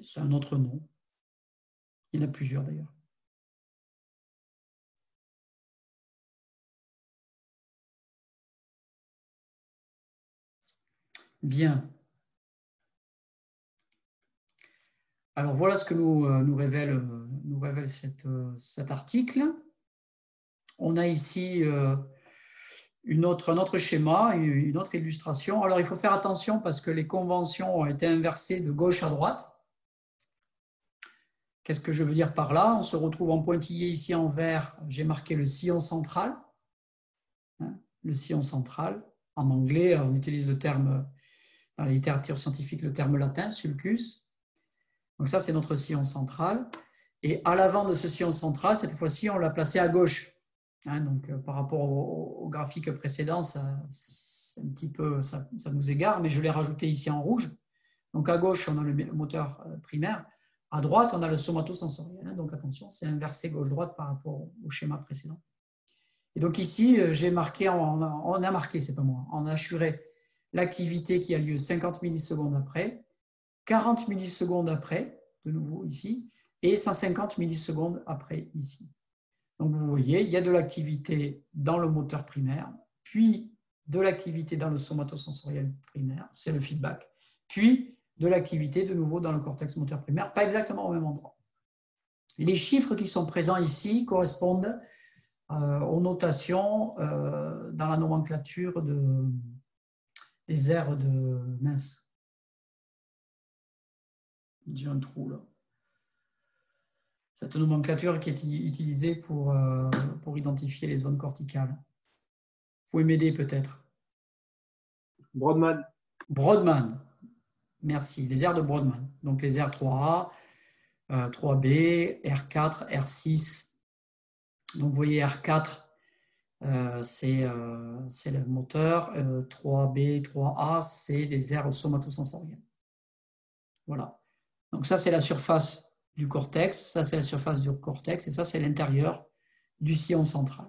C'est un autre nom. Il y en a plusieurs d'ailleurs. Bien. Alors voilà ce que nous révèle cet article. On a ici un autre schéma, une autre illustration. Alors il faut faire attention parce que les conventions ont été inversées de gauche à droite. Qu'est-ce que je veux dire par là? On se retrouve en pointillé ici en vert, j'ai marqué le sillon central. Le sillon central. En anglais, on utilise le terme, dans la littérature scientifique, le terme latin, sulcus. Donc ça, c'est notre sillon central. Et à l'avant de ce sillon central, cette fois-ci, on l'a placé à gauche. Donc par rapport au graphique précédent, ça nous égare, mais je l'ai rajouté ici en rouge. Donc à gauche, on a le moteur primaire. À droite, on a le somatosensoriel. Donc attention, c'est inversé gauche-droite par rapport au schéma précédent. Et donc ici, j'ai marqué, on a marqué, c'est pas moi, on a assuré l'activité qui a lieu 50 millisecondes après, 40 millisecondes après, de nouveau ici, et 150 millisecondes après ici. Donc vous voyez, il y a de l'activité dans le moteur primaire, puis de l'activité dans le somatosensoriel primaire, c'est le feedback, puis de l'activité de nouveau dans le cortex moteur primaire, pas exactement au même endroit. Les chiffres qui sont présents ici correspondent aux notations dans la nomenclature des aires de mince. J'ai un trou là. Cette nomenclature qui est utilisée pour identifier les zones corticales. Vous pouvez m'aider peut-être. Brodmann. Brodmann. Merci. Les aires de Brodmann. Donc les aires 3A, 3B, R4, R6. Donc vous voyez R4, c'est le moteur. 3B, 3A, c'est des aires somatosensorielles. Voilà. Donc ça, c'est la surface du cortex. Ça, c'est la surface du cortex. Et ça, c'est l'intérieur du sillon central.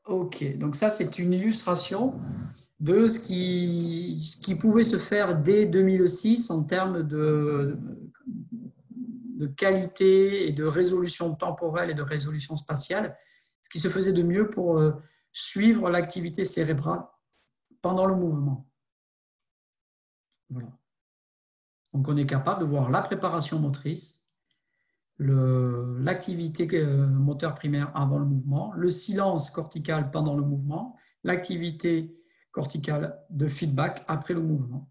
OK. Donc ça, c'est une illustration de ce qui pouvait se faire dès 2006 en termes de qualité et de résolution temporelle et de résolution spatiale, ce qui se faisait de mieux pour suivre l'activité cérébrale pendant le mouvement. Voilà. Donc on est capable de voir la préparation motrice, l'activité moteur primaire avant le mouvement, le silence cortical pendant le mouvement, l'activité corticale de feedback après le mouvement.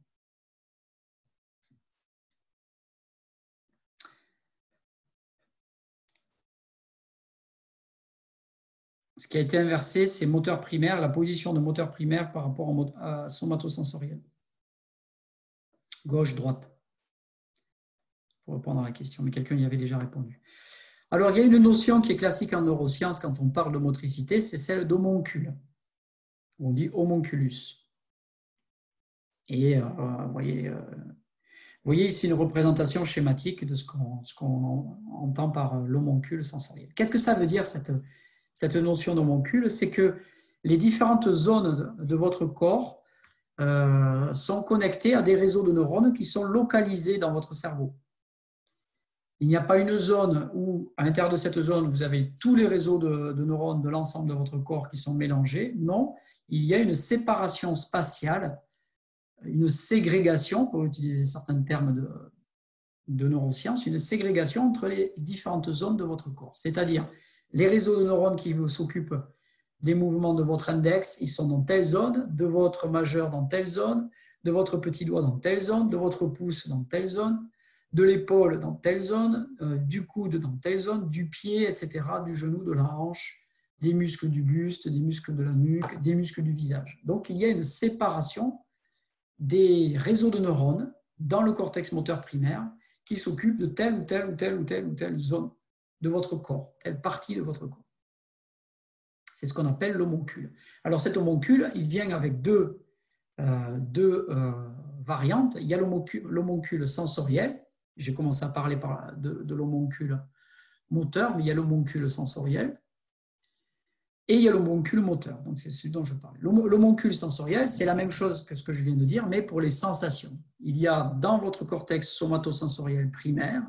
Ce qui a été inversé, c'est moteur primaire, la position de moteur primaire par rapport à somatosensoriel. Gauche-droite. Pour répondre à la question, mais quelqu'un y avait déjà répondu. Alors, il y a une notion qui est classique en neurosciences quand on parle de motricité, c'est celle d'homoncule. On dit homunculus. Et vous voyez ici une représentation schématique de ce qu'on entend par l'homoncule sensoriel. Qu'est-ce que ça veut dire, cette notion d'homoncule? C'est que les différentes zones de votre corps sont connectées à des réseaux de neurones qui sont localisés dans votre cerveau. Il n'y a pas une zone où, à l'intérieur de cette zone, vous avez tous les réseaux de neurones de l'ensemble de votre corps qui sont mélangés. Non, il y a une séparation spatiale, une ségrégation, pour utiliser certains termes de neurosciences, une ségrégation entre les différentes zones de votre corps. C'est-à-dire, les réseaux de neurones qui s'occupent des mouvements de votre index, ils sont dans telle zone, de votre majeur dans telle zone, de votre petit doigt dans telle zone, de votre pouce dans telle zone, de l'épaule dans telle zone, du coude dans telle zone, du pied, etc., du genou, de la hanche, des muscles du buste, des muscles de la nuque, des muscles du visage. Donc, il y a une séparation des réseaux de neurones dans le cortex moteur primaire qui s'occupent de telle ou telle ou telle ou telle ou telle zone de votre corps, telle partie de votre corps. C'est ce qu'on appelle l'homoncule. Alors, cet homoncule, il vient avec deux variantes. Il y a l'homoncule sensoriel. J'ai commencé à parler de l'homoncule moteur, mais il y a l'homoncule sensoriel. Et il y a l'homoncule moteur, donc c'est celui dont je parle. L'homoncule sensoriel, c'est la même chose que ce que je viens de dire, mais pour les sensations. Il y a dans votre cortex somatosensoriel primaire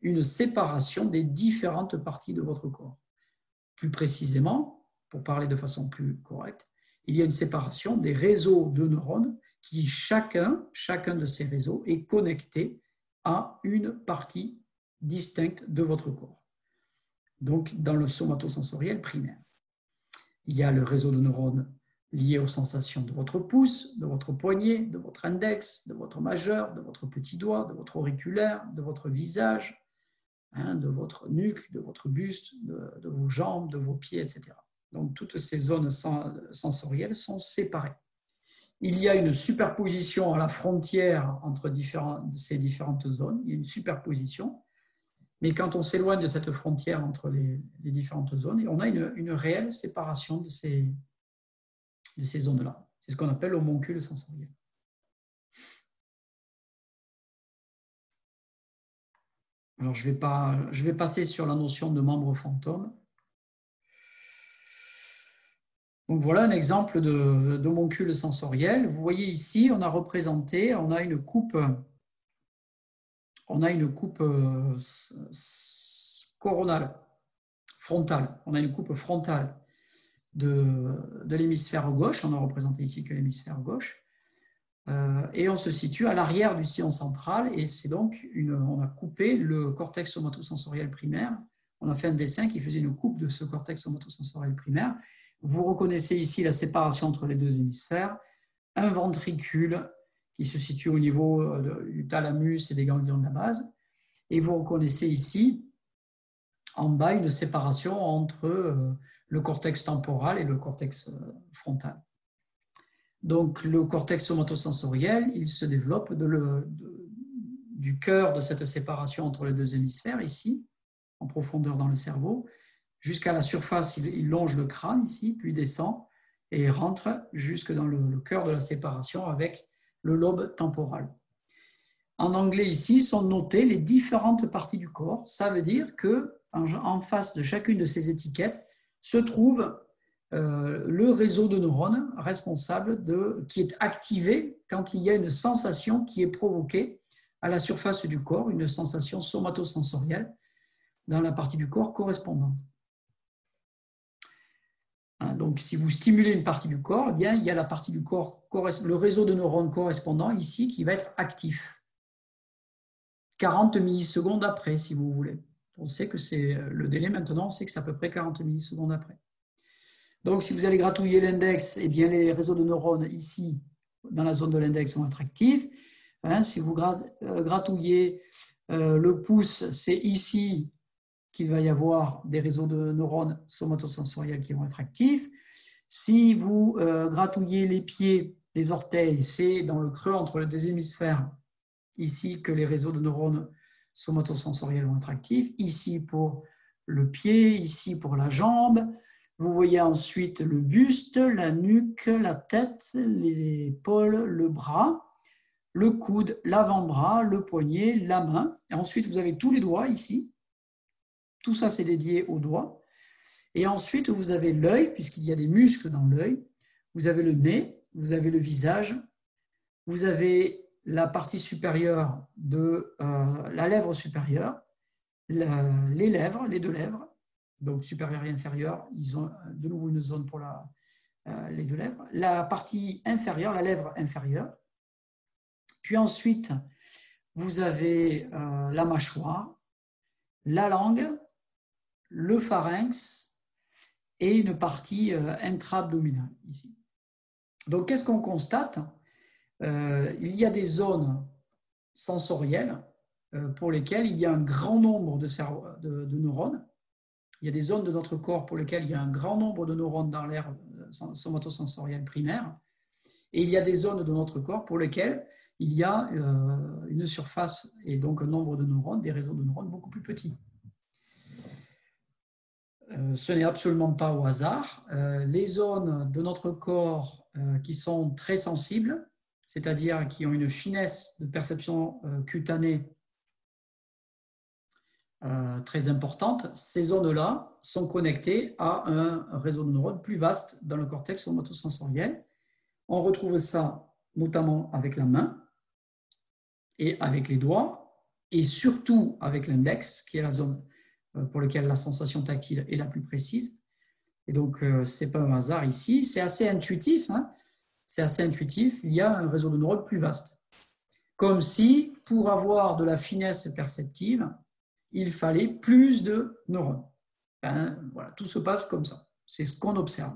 une séparation des différentes parties de votre corps. Plus précisément, pour parler de façon plus correcte, il y a une séparation des réseaux de neurones qui, chacun de ces réseaux est connecté à une partie distincte de votre corps. Donc, dans le somatosensoriel primaire. Il y a le réseau de neurones lié aux sensations de votre pouce, de votre poignet, de votre index, de votre majeur, de votre petit doigt, de votre auriculaire, de votre visage, de votre nuque, de votre buste, de vos jambes, de vos pieds, etc. Donc, toutes ces zones sensorielles sont séparées. Il y a une superposition à la frontière entre ces différentes zones. Il y a une superposition. Mais quand on s'éloigne de cette frontière entre les différentes zones, on a une réelle séparation de ces zones-là. C'est ce qu'on appelle l'homoncule sensoriel. Alors, je vais passer sur la notion de membre fantôme. Donc, voilà un exemple d'homoncule sensoriel. Vous voyez ici, on a représenté, on a une coupe coronale, frontale. On a une coupe frontale de l'hémisphère gauche. On n'a représenté ici que l'hémisphère gauche. Et on se situe à l'arrière du sillon central. Et c'est donc, on a coupé le cortex somatosensoriel primaire. On a fait un dessin qui faisait une coupe de ce cortex somatosensoriel primaire. Vous reconnaissez ici la séparation entre les deux hémisphères. Un ventricule qui se situe au niveau du thalamus et des ganglions de la base. Et vous reconnaissez ici, en bas, une séparation entre le cortex temporal et le cortex frontal. Donc, le cortex somatosensoriel, il se développe du cœur de cette séparation entre les deux hémisphères, ici, en profondeur dans le cerveau, jusqu'à la surface, il longe le crâne, ici, puis descend et rentre jusque dans le cœur de la séparation avec le lobe temporal. En anglais, ici, sont notées les différentes parties du corps. Ça veut dire qu'en face de chacune de ces étiquettes se trouve le réseau de neurones responsable qui est activé quand il y a une sensation qui est provoquée à la surface du corps, une sensation somatosensorielle dans la partie du corps correspondante. Donc, si vous stimulez une partie du corps, eh bien, il y a la partie du corps, le réseau de neurones correspondant ici qui va être actif. 40 millisecondes après, si vous voulez. On sait que c'est le délai maintenant, on sait que c'est à peu près 40 millisecondes après. Donc, si vous allez gratouiller l'index, eh bien, les réseaux de neurones ici, dans la zone de l'index, sont attractifs. Si vous gratouillez le pouce, c'est ici qu'il va y avoir des réseaux de neurones somatosensoriels qui vont être actifs. Si vous gratouillez les pieds, les orteils, c'est dans le creux entre les deux hémisphères, ici que les réseaux de neurones somatosensoriels vont être actifs. Ici pour le pied, ici pour la jambe. Vous voyez ensuite le buste, la nuque, la tête, les épaules, le bras, le coude, l'avant-bras, le poignet, la main. Et ensuite, vous avez tous les doigts ici. Tout ça, c'est dédié aux doigts. Et ensuite, vous avez l'œil, puisqu'il y a des muscles dans l'œil. Vous avez le nez, vous avez le visage. Vous avez la partie supérieure de la lèvre supérieure, les lèvres, les deux lèvres, donc supérieure et inférieure, ils ont de nouveau une zone pour les deux lèvres. La partie inférieure, la lèvre inférieure. Puis ensuite, vous avez la mâchoire, la langue, le pharynx et une partie intra-abdominale ici. Donc, qu'est-ce qu'on constate ? Il y a des zones sensorielles pour lesquelles il y a un grand nombre de neurones. Il y a des zones de notre corps pour lesquelles il y a un grand nombre de neurones dans l'aire somatosensorielle primaire. Et il y a des zones de notre corps pour lesquelles il y a une surface et donc un nombre de neurones, des réseaux de neurones beaucoup plus petits. Ce n'est absolument pas au hasard. Les zones de notre corps qui sont très sensibles, c'est-à-dire qui ont une finesse de perception cutanée très importante, ces zones-là sont connectées à un réseau de neurones plus vaste dans le cortex somatosensoriel. On retrouve ça notamment avec la main et avec les doigts, et surtout avec l'index, qui est la zone pour laquelle la sensation tactile est la plus précise. Et donc, ce n'est pas un hasard ici, c'est assez intuitif. C'est assez intuitif, il y a un réseau de neurones plus vaste. Comme si, pour avoir de la finesse perceptive, il fallait plus de neurones. Voilà, tout se passe comme ça. C'est ce qu'on observe.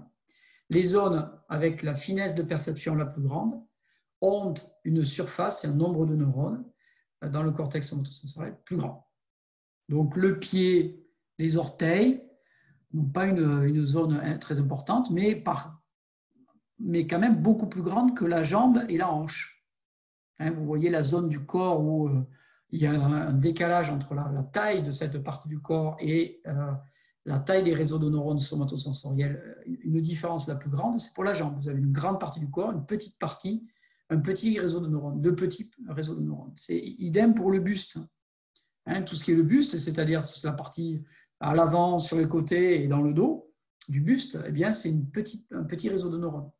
Les zones avec la finesse de perception la plus grande ont une surface et un nombre de neurones dans le cortex somatosensoriel plus grand. Donc le pied, les orteils n'ont pas une zone très importante, mais quand même beaucoup plus grande que la jambe et la hanche. Vous voyez la zone du corps où il y a un décalage entre la taille de cette partie du corps et la taille des réseaux de neurones somatosensoriels. Une différence la plus grande, c'est pour la jambe. Vous avez une grande partie du corps, une petite partie, un petit réseau de neurones, deux petits réseaux de neurones. C'est idem pour le buste. Tout ce qui est le buste, c'est-à-dire toute la partie à l'avant, sur les côtés et dans le dos du buste, eh bien, c'est un petit réseau de neurones.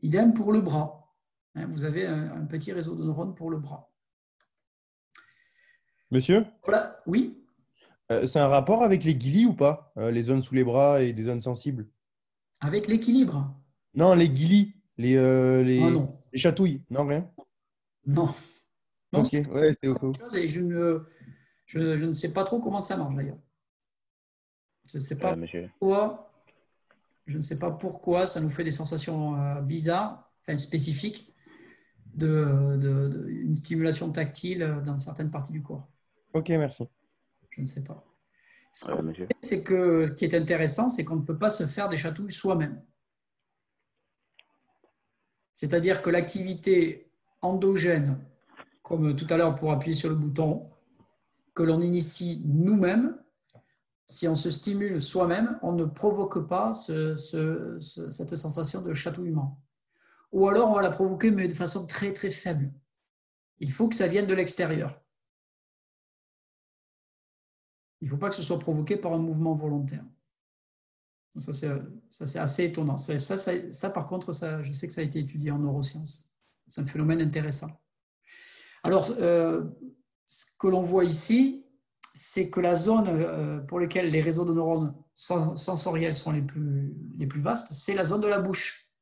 Idem pour le bras. Vous avez un petit réseau de neurones pour le bras. Monsieur? Voilà, oui. C'est un rapport avec les guilis ou pas? Les zones sous les bras et des zones sensibles? Avec l'équilibre? Non, les guilis, Ah non. les chatouilles. Non, rien? Non. Non, Ok, ouais, c'est autre chose et je ne sais pas trop comment ça marche d'ailleurs. Je ne sais pas Monsieur. pourquoi. Je ne sais pas pourquoi ça nous fait des sensations bizarres, enfin spécifiques, une stimulation tactile dans certaines parties du corps. Ok, merci. Je ne sais pas. Ce Monsieur. qui est intéressant, c'est qu'on ne peut pas se faire des chatouilles soi-même. C'est-à-dire que l'activité endogène, comme tout à l'heure pour appuyer sur le bouton, que l'on initie nous-mêmes, si on se stimule soi-même, on ne provoque pas cette sensation de chatouillement. Ou alors on va la provoquer, mais de façon très très faible. Il faut que ça vienne de l'extérieur. Il ne faut pas que ce soit provoqué par un mouvement volontaire. Ça, c'est assez étonnant. Ça, par contre, je sais que ça a été étudié en neurosciences. C'est un phénomène intéressant. Alors, ce que l'on voit ici, c'est que la zone pour laquelle les réseaux de neurones sensoriels sont les plus vastes, c'est la zone de la bouche.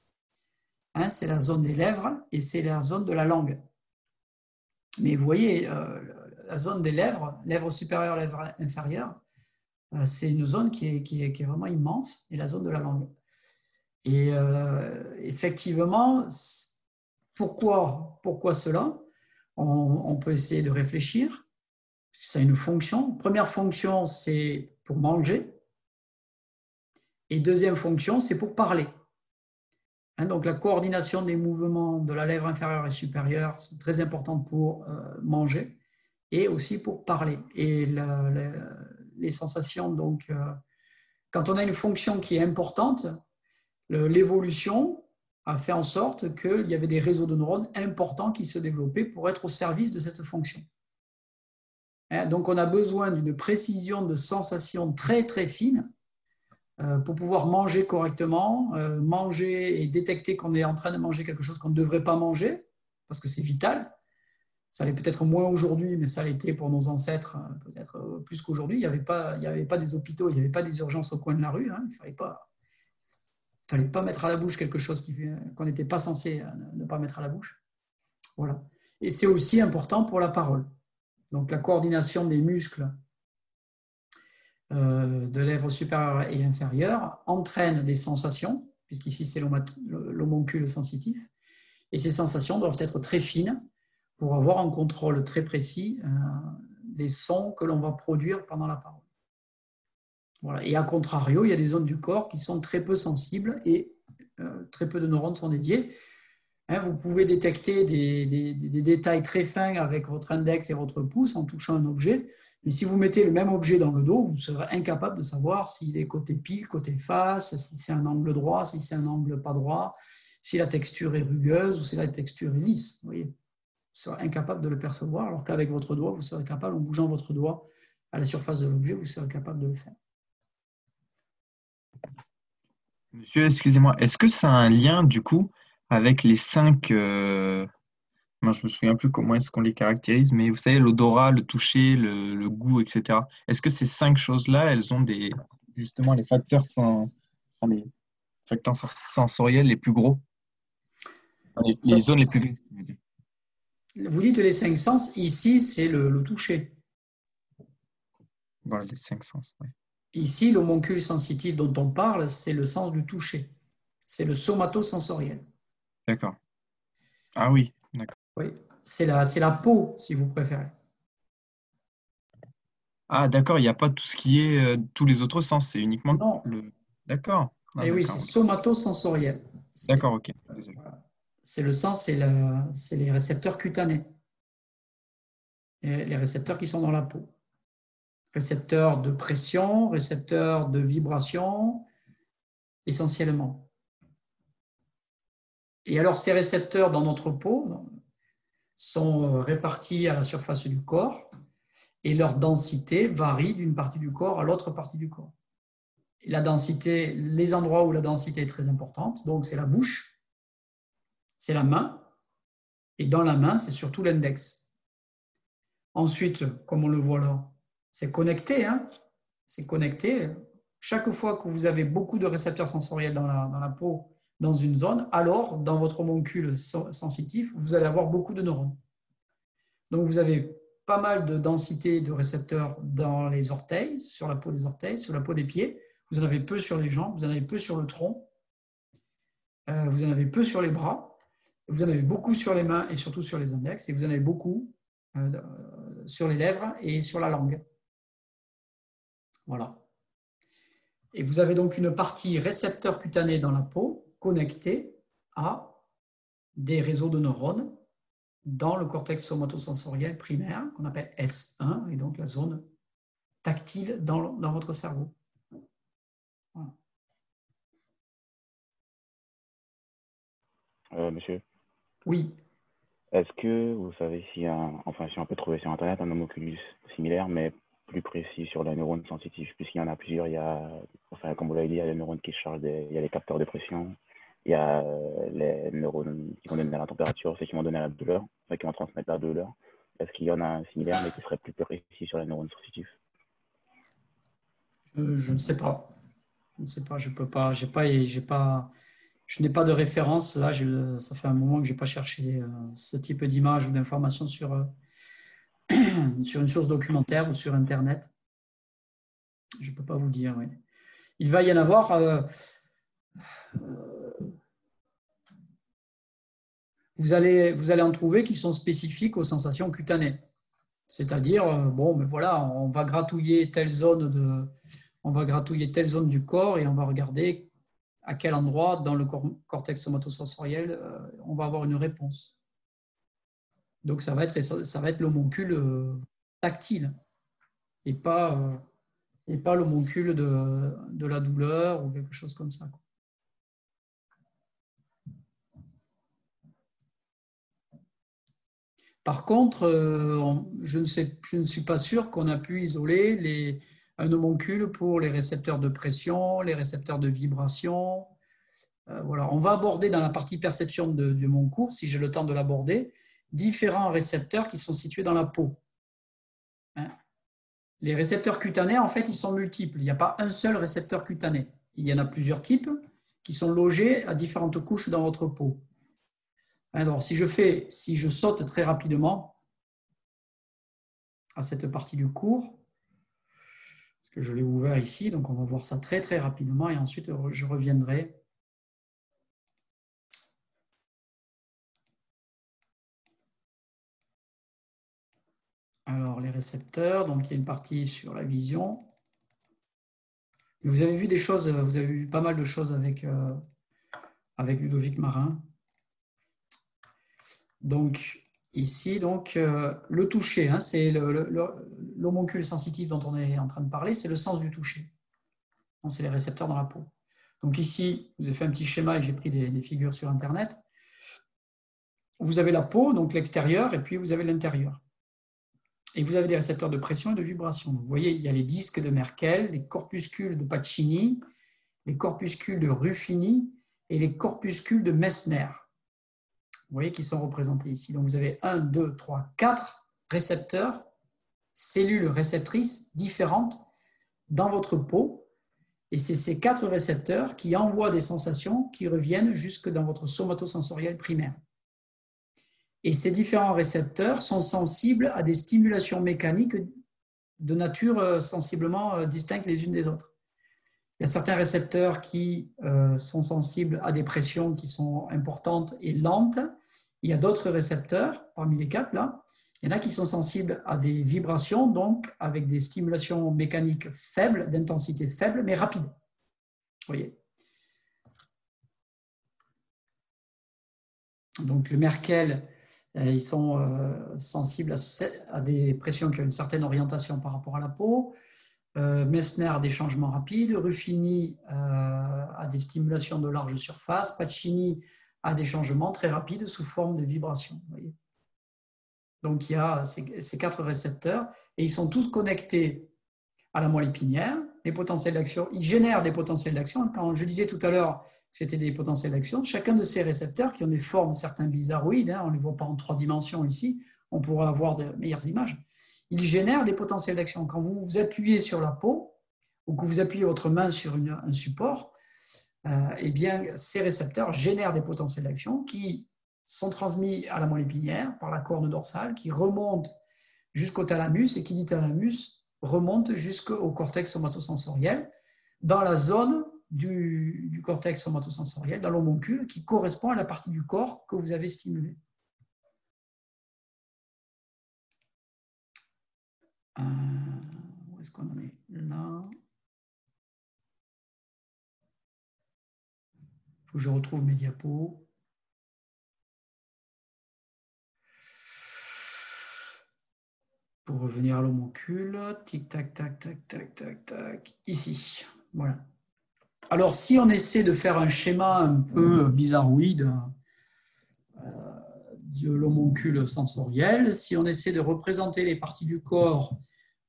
C'est la zone des lèvres et c'est la zone de la langue. Mais vous voyez, la zone des lèvres, lèvres supérieures, lèvres inférieures, c'est une zone qui est vraiment immense, et la zone de la langue. Et effectivement, pourquoi cela? On peut essayer de réfléchir. Ça a une fonction. Première fonction, c'est pour manger. Et deuxième fonction, c'est pour parler. Donc la coordination des mouvements de la lèvre inférieure et supérieure, c'est très importante pour manger et aussi pour parler. Et les sensations, donc, quand on a une fonction qui est importante, l'évolution a fait en sorte qu'il y avait des réseaux de neurones importants qui se développaient pour être au service de cette fonction. Donc on a besoin d'une précision de sensation très très fine pour pouvoir manger correctement, manger et détecter qu'on est en train de manger quelque chose qu'on ne devrait pas manger, parce que c'est vital. Ça l'est peut-être moins aujourd'hui, mais ça l'était pour nos ancêtres, peut-être plus qu'aujourd'hui. Il n'y avait pas des hôpitaux, il n'y avait pas des urgences au coin de la rue. Il ne fallait pas mettre à la bouche quelque chose qu'on n'était pas censé ne pas mettre à la bouche. Voilà. Et c'est aussi important pour la parole. Donc la coordination des muscles de lèvres supérieures et inférieures entraîne des sensations, puisqu'ici c'est l'homoncule sensitif, et ces sensations doivent être très fines pour avoir un contrôle très précis des sons que l'on va produire pendant la parole. Voilà. Et à contrario, il y a des zones du corps qui sont très peu sensibles et très peu de neurones sont dédiés. Vous pouvez détecter des détails très fins avec votre index et votre pouce en touchant un objet. Mais si vous mettez le même objet dans le dos, vous serez incapable de savoir s'il est côté pile, côté face, si c'est un angle droit, si c'est un angle pas droit, si la texture est rugueuse ou si la texture est lisse. Vous voyez, vous serez incapable de le percevoir, alors qu'avec votre doigt, vous serez capable, en bougeant votre doigt, à la surface de l'objet, vous serez capable de le faire. Monsieur, excusez-moi, est-ce que ça a un lien du coup avec les 5 moi, je me souviens plus comment est-ce qu'on les caractérise, mais vous savez, l'odorat, le toucher, le goût, etc. Est-ce que ces 5 choses-là, elles ont justement les facteurs, enfin, les facteurs sensoriels les plus gros? Les zones les plus vastes, on va dire. Vous dites les 5 sens, ici c'est le toucher. Voilà, les 5 sens. Ouais. Ici, l'homoncule sensitif dont on parle, c'est le sens du toucher. C'est le somatosensoriel. D'accord. Ah oui, d'accord. Oui, c'est la peau, si vous préférez. Ah d'accord, il n'y a pas tout ce qui est tous les autres sens, c'est uniquement Non. le. D'accord. Ah, Et oui, d'accord, c'est ok. somatosensoriel. D'accord, ok. Désolé. C'est le sens, c'est les récepteurs cutanés. Et les récepteurs qui sont dans la peau. Récepteurs de pression, récepteurs de vibration, essentiellement. Et alors, ces récepteurs dans notre peau sont répartis à la surface du corps et leur densité varie d'une partie du corps à l'autre partie du corps. Et la densité, les endroits où la densité est très importante, donc c'est la bouche, c'est la main, et dans la main, c'est surtout l'index. Ensuite, comme on le voit là, c'est connecté, hein, c'est connecté. Chaque fois que vous avez beaucoup de récepteurs sensoriels dans la peau, dans une zone, alors dans votre homoncule sensitif, vous allez avoir beaucoup de neurones. Donc vous avez pas mal de densité de récepteurs dans les orteils, sur la peau des orteils, sur la peau des pieds. Vous en avez peu sur les jambes, vous en avez peu sur le tronc, vous en avez peu sur les bras, vous en avez beaucoup sur les mains et surtout sur les index, et vous en avez beaucoup sur les lèvres et sur la langue. Voilà. Et vous avez donc une partie récepteur cutané dans la peau connectée à des réseaux de neurones dans le cortex somatosensoriel primaire, qu'on appelle S1, et donc la zone tactile dans votre cerveau. Voilà. Monsieur, Oui. est-ce que vous savez si si on peut trouver sur Internet un homoculus similaire, mais plus précis sur les neurones sensitifs, puisqu'il y en a plusieurs, comme vous l'avez dit, il y a les neurones qui chargent, il y a les capteurs de pression, il y a les neurones qui vont donner la température, ceux qui vont donner la douleur, ceux qui vont transmettre la douleur. Est-ce qu'il y en a un similaire, mais qui serait plus précis sur les neurones sensitifs? Je ne sais pas. Je ne sais pas, je peux pas, je n'ai pas de référence. Là, ça fait un moment que je n'ai pas cherché ce type d'image ou d'information sur une source documentaire ou sur Internet. Je ne peux pas vous dire, oui. Il va y en avoir. Vous allez en trouver qui sont spécifiques aux sensations cutanées. C'est-à-dire, bon, mais voilà, on va gratouiller telle zone du corps et on va regarder à quel endroit dans le cortex somatosensoriel on va avoir une réponse. Donc ça va être l'homoncule tactile et pas l'homoncule de la douleur ou quelque chose comme ça. Par contre, je ne suis pas sûr qu'on a pu isoler un homoncule pour les récepteurs de pression, les récepteurs de vibration. Voilà. On va aborder dans la partie perception de mon cours, si j'ai le temps de l'aborder, différents récepteurs qui sont situés dans la peau. Hein? Les récepteurs cutanés, en fait, ils sont multiples. Il n'y a pas un seul récepteur cutané. Il y en a plusieurs types qui sont logés à différentes couches dans votre peau. Alors, si je saute très rapidement à cette partie du cours, parce que je l'ai ouvert ici, donc on va voir ça très très rapidement et ensuite je reviendrai. Alors, les récepteurs, donc il y a une partie sur la vision. Vous avez vu des choses, vous avez vu pas mal de choses avec Ludovic Marin. Donc, ici, le toucher, hein, c'est l'homoncule sensitif dont on est en train de parler, c'est le sens du toucher. C'est les récepteurs dans la peau. Donc ici, je vous ai fait un petit schéma et j'ai pris des figures sur Internet. Vous avez la peau, donc l'extérieur, et puis vous avez l'intérieur. Et vous avez des récepteurs de pression et de vibration. Donc, vous voyez, il y a les disques de Merkel, les corpuscules de Pacini, les corpuscules de Ruffini et les corpuscules de Messner. Vous voyez qui sont représentés ici. Donc vous avez 1, 2, 3, 4 récepteurs, cellules réceptrices différentes dans votre peau. Et c'est ces 4 récepteurs qui envoient des sensations qui reviennent jusque dans votre somatosensoriel primaire. Et ces différents récepteurs sont sensibles à des stimulations mécaniques de nature sensiblement distinctes les unes des autres. Il y a certains récepteurs qui sont sensibles à des pressions qui sont importantes et lentes. Il y a d'autres récepteurs, parmi les 4 là, il y en a qui sont sensibles à des vibrations, donc avec des stimulations mécaniques faibles, d'intensité faible, mais rapide. Vous voyez. Donc le Merkel, ils sont sensibles à des pressions qui ont une certaine orientation par rapport à la peau. Messner a des changements rapides, Ruffini a des stimulations de large surface, Pacini a des changements très rapides sous forme de vibrations. Vous voyez. Donc il y a ces 4 récepteurs et ils sont tous connectés à la moelle épinière. Les potentiels d'action, ils génèrent des potentiels d'action. Quand je disais tout à l'heure que c'était des potentiels d'action, chacun de ces récepteurs qui ont des formes, certains bizarroïdes, on ne les voit pas en 3 dimensions ici, on pourrait avoir de meilleures images. Il génère des potentiels d'action. Quand vous vous appuyez sur la peau ou que vous appuyez votre main sur un support, eh bien, ces récepteurs génèrent des potentiels d'action qui sont transmis à la moelle épinière par la corne dorsale, qui remontent jusqu'au thalamus et qui dit thalamus remonte jusqu'au cortex somatosensoriel dans la zone du cortex somatosensoriel, dans l'homoncule, qui correspond à la partie du corps que vous avez stimulée. Où est-ce qu'on en est? Là. Il faut que je retrouve mes diapos. Pour revenir à l'homoncule, tic tac tac tac tac tac tac, ici. Voilà. Alors si on essaie de faire un schéma un peu bizarroïde de l'homoncule sensoriel, si on essaie de représenter les parties du corps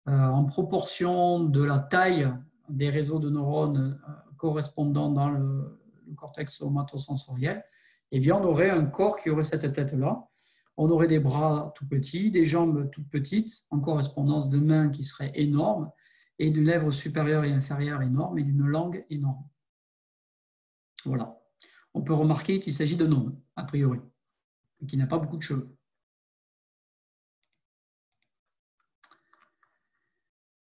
en proportion de la taille des réseaux de neurones correspondant dans le cortex somatosensoriel, eh bien on aurait un corps qui aurait cette tête-là. On aurait des bras tout petits, des jambes toutes petites, en correspondance de mains qui seraient énormes, et de lèvres supérieures et inférieures énormes, et d'une langue énorme. Voilà. On peut remarquer qu'il s'agit d'un homme, a priori, et qui n'a pas beaucoup de cheveux.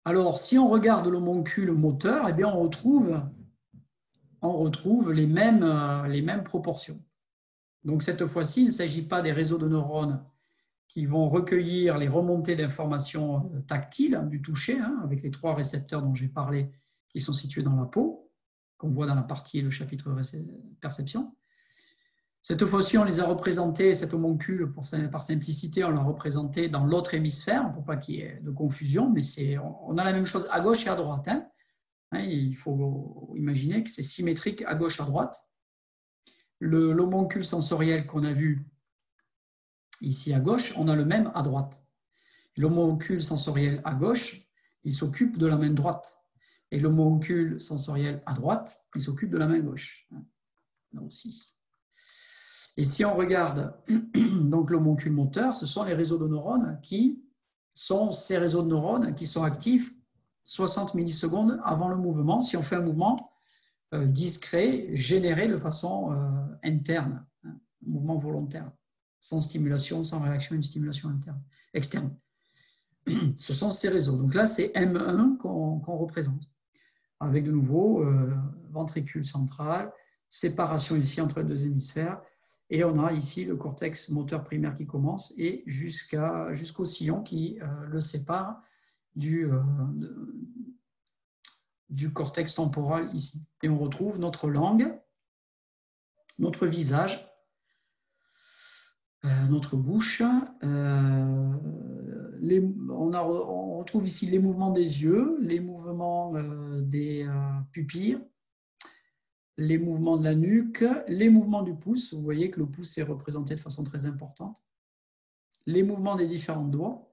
Alors, si on regarde l'homoncule moteur, eh bien, on retrouve les mêmes proportions. Donc, cette fois-ci, il ne s'agit pas des réseaux de neurones qui vont recueillir les remontées d'informations tactiles du toucher, avec les 3 récepteurs dont j'ai parlé, qui sont situés dans la peau, qu'on voit dans la partie, le chapitre perception. Cette fois-ci, on les a représentés, cet homoncule, par simplicité, on l'a représenté dans l'autre hémisphère, pour pas qu'il y ait de confusion, mais on a la même chose à gauche et à droite. Il faut imaginer que c'est symétrique à gauche, à droite. L'homoncule sensoriel qu'on a vu ici à gauche, on a le même à droite. L'homoncule sensoriel à gauche, il s'occupe de la main droite. Et l'homoncule sensoriel à droite, il s'occupe de la main gauche. Là aussi. Et si on regarde donc l'homoncule moteur, ce sont les réseaux de neurones qui sont ces réseaux de neurones qui sont actifs 60 millisecondes avant le mouvement, si on fait un mouvement discret, généré de façon interne, un mouvement volontaire, sans stimulation, sans réaction, une stimulation externe. Ce sont ces réseaux. Donc là, c'est M1 qu'on représente, avec de nouveau ventricule central, séparation ici entre les 2 hémisphères, et on a ici le cortex moteur primaire qui commence, et jusqu'au sillon qui le sépare du cortex temporal ici. Et on retrouve notre langue, notre visage, notre bouche. On retrouve ici les mouvements des yeux, les mouvements des pupilles, les mouvements de la nuque, les mouvements du pouce. Vous voyez que le pouce est représenté de façon très importante. Les mouvements des différents doigts,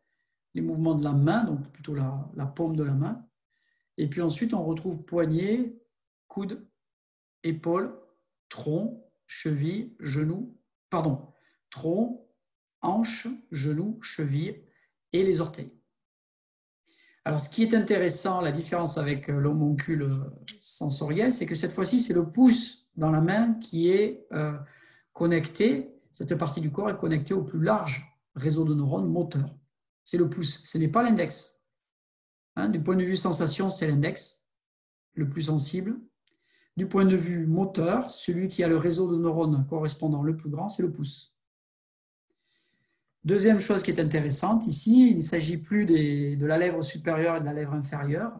les mouvements de la main, donc plutôt la paume de la main. Et puis ensuite, on retrouve poignet, coude, épaule, tronc, cheville, genou, pardon, tronc, hanche, genou, cheville et les orteils. Alors, ce qui est intéressant, la différence avec l'homoncule sensoriel, c'est que cette fois-ci, c'est le pouce dans la main qui est connecté, cette partie du corps est connectée au plus large réseau de neurones moteurs. C'est le pouce, ce n'est pas l'index. Hein, du point de vue sensation, c'est l'index, le plus sensible. Du point de vue moteur, celui qui a le réseau de neurones correspondant le plus grand, c'est le pouce. Deuxième chose qui est intéressante ici, il ne s'agit plus de la lèvre supérieure et de la lèvre inférieure,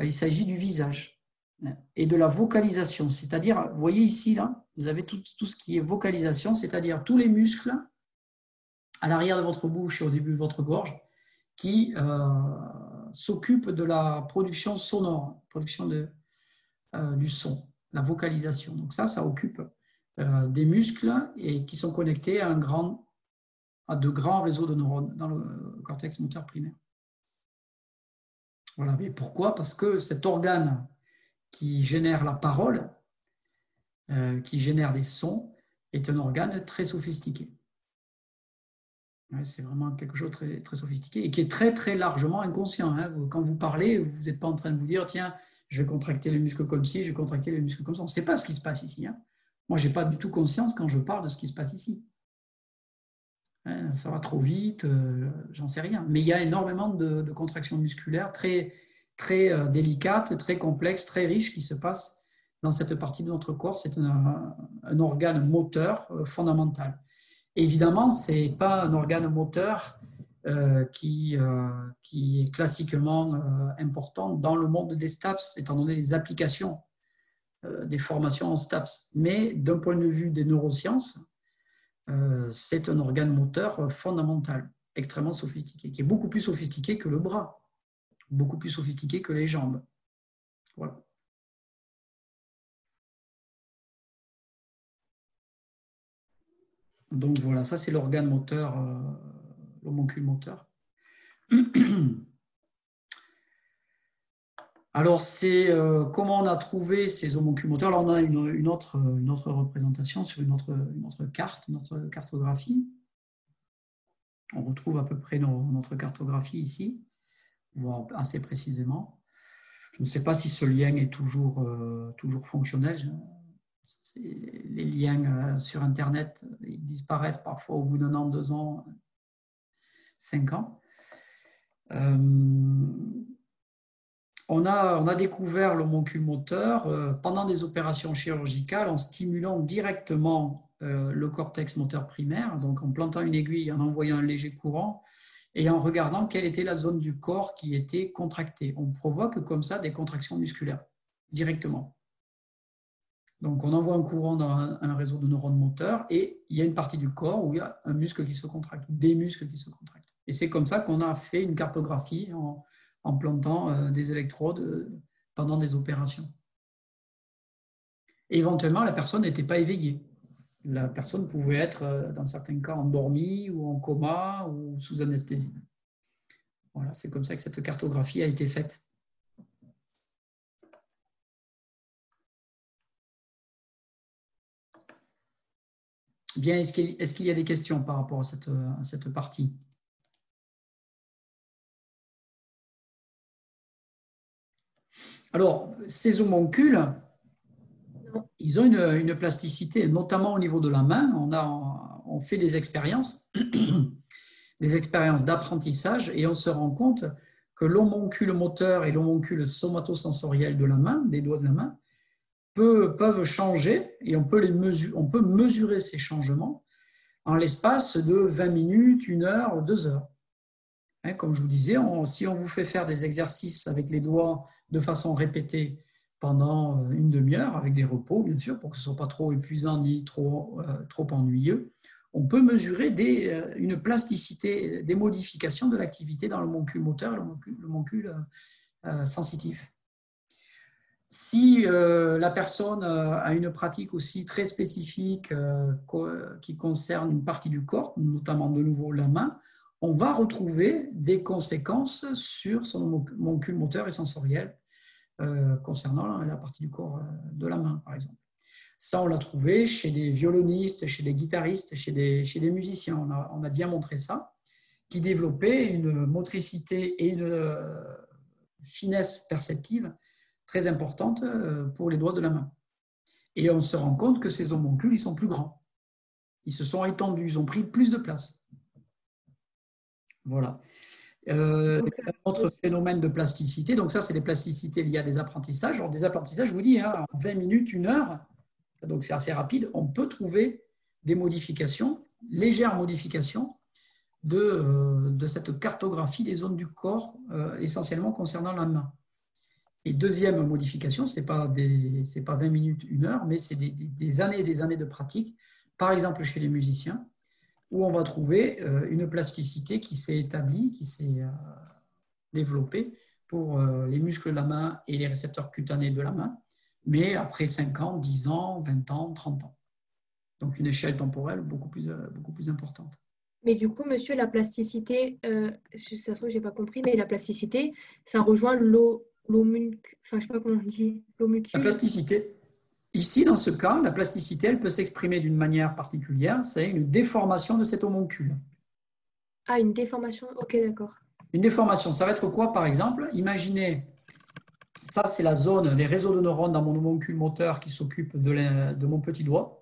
il s'agit du visage et de la vocalisation. C'est-à-dire, vous voyez ici, là, vous avez tout ce qui est vocalisation, c'est-à-dire tous les muscles à l'arrière de votre bouche et au début de votre gorge qui s'occupent de la production sonore, production du son, la vocalisation. Donc ça occupe des muscles et qui sont connectés à de grands réseaux de neurones dans le cortex moteur primaire. Voilà. Mais pourquoi? Parce que cet organe qui génère la parole, qui génère des sons, est un organe très sophistiqué. Ouais, c'est vraiment quelque chose de très, très sophistiqué et qui est très, très largement inconscient. Hein. Quand vous parlez, vous n'êtes pas en train de vous dire, tiens, je vais contracter les muscles comme ci, je vais contracter les muscles comme ça. On ne sait pas ce qui se passe ici. Hein. Moi, je n'ai pas du tout conscience quand je parle de ce qui se passe ici. Ça va trop vite, j'en sais rien. Mais il y a énormément de contractions musculaires très, très délicates, très complexes, très riches qui se passent dans cette partie de notre corps. C'est un organe moteur fondamental. Et évidemment, ce n'est pas un organe moteur qui est classiquement important dans le monde des STAPS, étant donné les applications des formations en STAPS. Mais d'un point de vue des neurosciences, c'est un organe moteur fondamental, extrêmement sophistiqué, qui est beaucoup plus sophistiqué que le bras, beaucoup plus sophistiqué que les jambes. Voilà. Donc voilà, ça c'est l'organe moteur, l'homoncule moteur. Alors, c'est comment on a trouvé ces homoncules moteurs. Là, on a une autre représentation sur une autre carte, notre cartographie. On retrouve à peu près notre cartographie ici, voire assez précisément. Je ne sais pas si ce lien est toujours fonctionnel. Les liens sur Internet, ils disparaissent parfois au bout d'un an, 2 ans, 5 ans. On a découvert l'homoncule moteur pendant des opérations chirurgicales en stimulant directement le cortex moteur primaire, donc en plantant une aiguille, en envoyant un léger courant et en regardant quelle était la zone du corps qui était contractée. On provoque comme ça des contractions musculaires directement. Donc on envoie un courant dans un réseau de neurones moteurs et il y a une partie du corps où il y a un muscle qui se contracte, des muscles qui se contractent. Et c'est comme ça qu'on a fait une cartographie en plantant des électrodes pendant des opérations. Et éventuellement, la personne n'était pas éveillée. La personne pouvait être, dans certains cas, endormie ou en coma ou sous anesthésie. Voilà, c'est comme ça que cette cartographie a été faite. Bien, est-ce qu'il y a des questions par rapport à cette partie ? Alors, ces homoncules, ils ont une plasticité, notamment au niveau de la main. On fait des expériences d'apprentissage et on se rend compte que l'homoncule moteur et l'homoncule somatosensoriel de la main, des doigts de la main, peuvent changer et on peut mesurer ces changements en l'espace de 20 minutes, 1 heure, 2 heures. Comme je vous disais, si on vous fait faire des exercices avec les doigts de façon répétée pendant 1 demi-heure, avec des repos bien sûr, pour que ce ne soit pas trop épuisant ni trop ennuyeux, on peut mesurer une plasticité, des modifications de l'activité dans l'homoncule moteur et l'homoncule sensitif. Si la personne a une pratique aussi très spécifique qui concerne une partie du corps, notamment de nouveau la main, on va retrouver des conséquences sur son homoncule moteur et sensoriel concernant la partie du corps de la main, par exemple. Ça, on l'a trouvé chez des violonistes, chez des guitaristes, chez des musiciens. On a bien montré ça, qui développaient une motricité et une finesse perceptive très importante pour les doigts de la main. Et on se rend compte que ces homoncules, ils sont plus grands. Ils se sont étendus, ils ont pris plus de place. Voilà. Un autre phénomène de plasticité, donc ça, c'est des plasticités liées à des apprentissages. Alors, des apprentissages, je vous dis, hein, en 20 minutes, 1 heure, donc c'est assez rapide, on peut trouver des modifications, légères modifications de cette cartographie des zones du corps, essentiellement concernant la main. Et deuxième modification, ce n'est pas 20 minutes, 1 heure, mais c'est des années et des années de pratique, par exemple chez les musiciens, où on va trouver une plasticité qui s'est établie, qui s'est développée pour les muscles de la main et les récepteurs cutanés de la main, mais après 5 ans, 10 ans, 20 ans, 30 ans. Donc une échelle temporelle beaucoup plus importante. Mais du coup, monsieur, la plasticité, ça se trouve, je n'ai pas compris, mais la plasticité, ça rejoint l'homuncule. La plasticité, ici, dans ce cas, la plasticité, elle peut s'exprimer d'une manière particulière, c'est une déformation de cet homoncule. Ah, une déformation, ok, d'accord. Une déformation, ça va être quoi, par exemple? Imaginez, ça c'est la zone, les réseaux de neurones dans mon homoncule moteur qui s'occupent de mon petit doigt.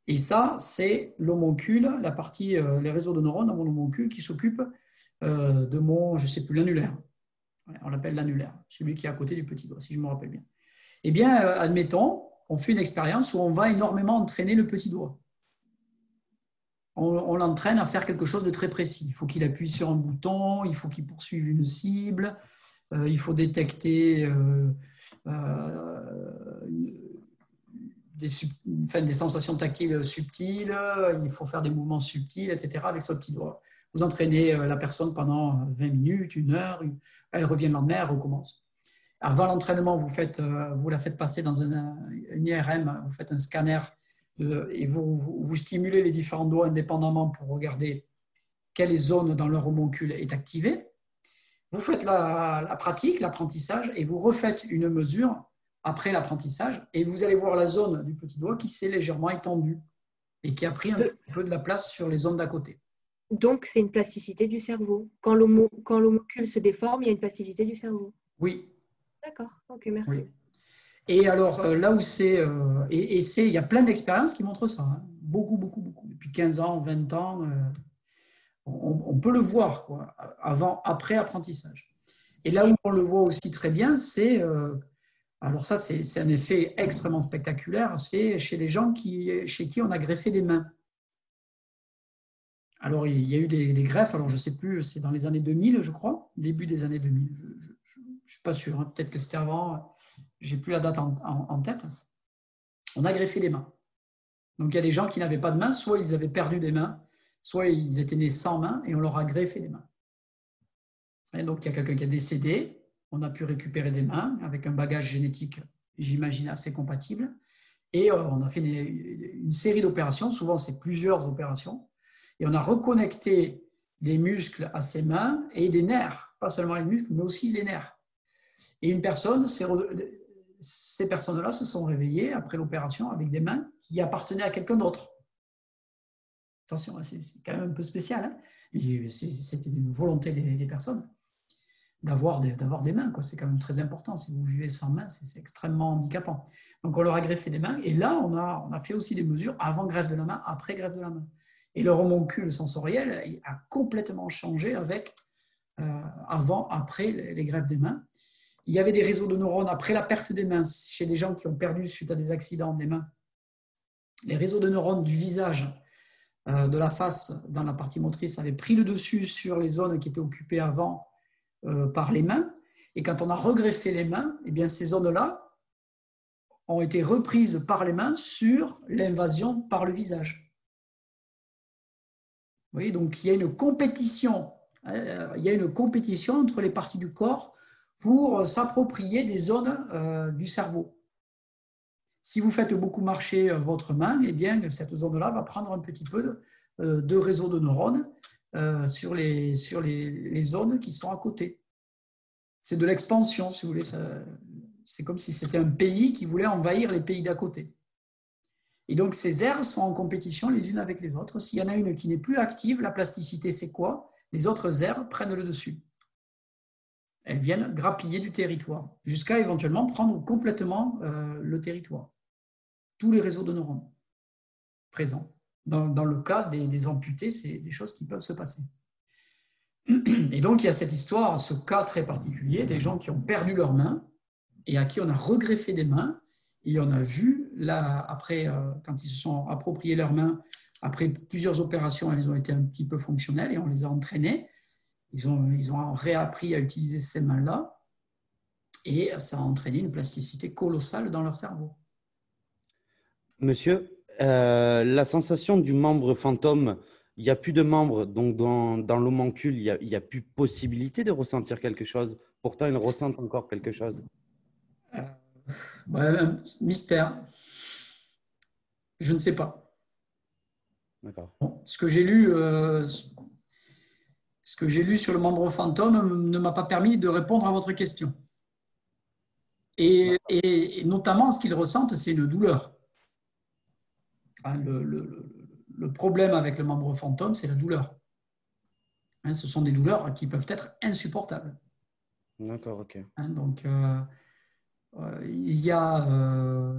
Et ça, c'est l'homoncule, la partie, les réseaux de neurones dans mon homoncule qui s'occupent de mon, je ne sais plus, l'annulaire. On l'appelle l'annulaire, celui qui est à côté du petit doigt, si je me rappelle bien. Eh bien, admettons, on fait une expérience où on va énormément entraîner le petit doigt. On l'entraîne à faire quelque chose de très précis. Il faut qu'il appuie sur un bouton, il faut qu'il poursuive une cible, il faut détecter des sensations tactiles subtiles, il faut faire des mouvements subtils, etc. avec ce petit doigt. Vous entraînez la personne pendant 20 minutes, 1 heure, elle revient le lendemain, elle recommence. Avant l'entraînement, vous la faites passer dans une IRM, vous faites un scanner et vous stimulez les différents doigts indépendamment pour regarder quelle zone dans leur homoncule est activée. Vous faites la pratique, l'apprentissage, et vous refaites une mesure après l'apprentissage, et vous allez voir la zone du petit doigt qui s'est légèrement étendue et qui a pris un peu de la place sur les zones d'à côté. Donc, c'est une plasticité du cerveau. Quand l'homoncule se déforme, il y a une plasticité du cerveau. Oui. D'accord, ok, merci. Oui. Et alors, là où c'est... il y a plein d'expériences qui montrent ça. Hein. Beaucoup. Depuis 15 ans, 20 ans, on peut le voir, quoi, avant, après apprentissage. Et là où on le voit aussi très bien, c'est... alors ça, c'est un effet extrêmement spectaculaire, c'est chez les gens chez qui on a greffé des mains. Alors, il y a eu des greffes, alors je ne sais plus, c'est dans les années 2000, je crois, début des années 2000, je ne suis pas sûr, hein, peut-être que c'était avant, je n'ai plus la date en tête. On a greffé des mains. Donc, il y a des gens qui n'avaient pas de mains, soit ils avaient perdu des mains, soit ils étaient nés sans mains et on leur a greffé des mains. Et donc, il y a quelqu'un qui est décédé, on a pu récupérer des mains avec un bagage génétique, j'imagine, assez compatible. Et on a fait une série d'opérations, souvent c'est plusieurs opérations, et on a reconnecté des muscles à ses mains et des nerfs, pas seulement les muscles, mais aussi les nerfs. Et une personne, ces personnes-là se sont réveillées après l'opération avec des mains qui appartenaient à quelqu'un d'autre. Attention, c'est quand même un peu spécial. Hein, c'était une volonté des personnes d'avoir des mains. C'est quand même très important. Si vous vivez sans mains, c'est extrêmement handicapant. Donc, on leur a greffé des mains. Et là, on a fait aussi des mesures avant greffe de la main, après greffe de la main. Et leur homoncule sensoriel a complètement changé avec avant, après les greffes des mains. Il y avait des réseaux de neurones après la perte des mains, chez des gens qui ont perdu suite à des accidents des mains. Les réseaux de neurones du visage, de la face, dans la partie motrice, avaient pris le dessus sur les zones qui étaient occupées avant par les mains. Et quand on a regreffé les mains, eh bien, ces zones-là ont été reprises par les mains sur l'invasion par le visage. Vous voyez, donc il y a une compétition. Il y a une compétition entre les parties du corps pour s'approprier des zones du cerveau. Si vous faites beaucoup marcher votre main, eh bien, cette zone-là va prendre un petit peu de réseau de neurones sur les zones qui sont à côté. C'est de l'expansion, si vous voulez. C'est comme si c'était un pays qui voulait envahir les pays d'à côté. Et donc, ces aires sont en compétition les unes avec les autres. S'il y en a une qui n'est plus active, la plasticité, c'est quoi? Les autres aires prennent le dessus. Elles viennent grappiller du territoire, jusqu'à éventuellement prendre complètement le territoire. Tous les réseaux de neurones présents. Dans le cas des amputés, c'est des choses qui peuvent se passer. Et donc, il y a cette histoire, ce cas très particulier, des gens qui ont perdu leurs mains et à qui on a regreffé des mains. Et on a vu, là, après, quand ils se sont appropriés leurs mains, après plusieurs opérations, elles ont été un petit peu fonctionnelles et on les a entraînées. Ils ont réappris à utiliser ces mains-là et ça a entraîné une plasticité colossale dans leur cerveau. Monsieur, la sensation du membre fantôme, il n'y a plus de membre, donc dans l'homoncule, il n'y a plus possibilité de ressentir quelque chose. Pourtant, ils ressentent encore quelque chose. Un mystère. Je ne sais pas. D'accord. Bon, ce que j'ai lu sur le membre fantôme ne m'a pas permis de répondre à votre question. Et notamment, ce qu'ils ressentent, c'est une douleur. Le problème avec le membre fantôme, c'est la douleur. Ce sont des douleurs qui peuvent être insupportables. D'accord, ok. Donc, il y a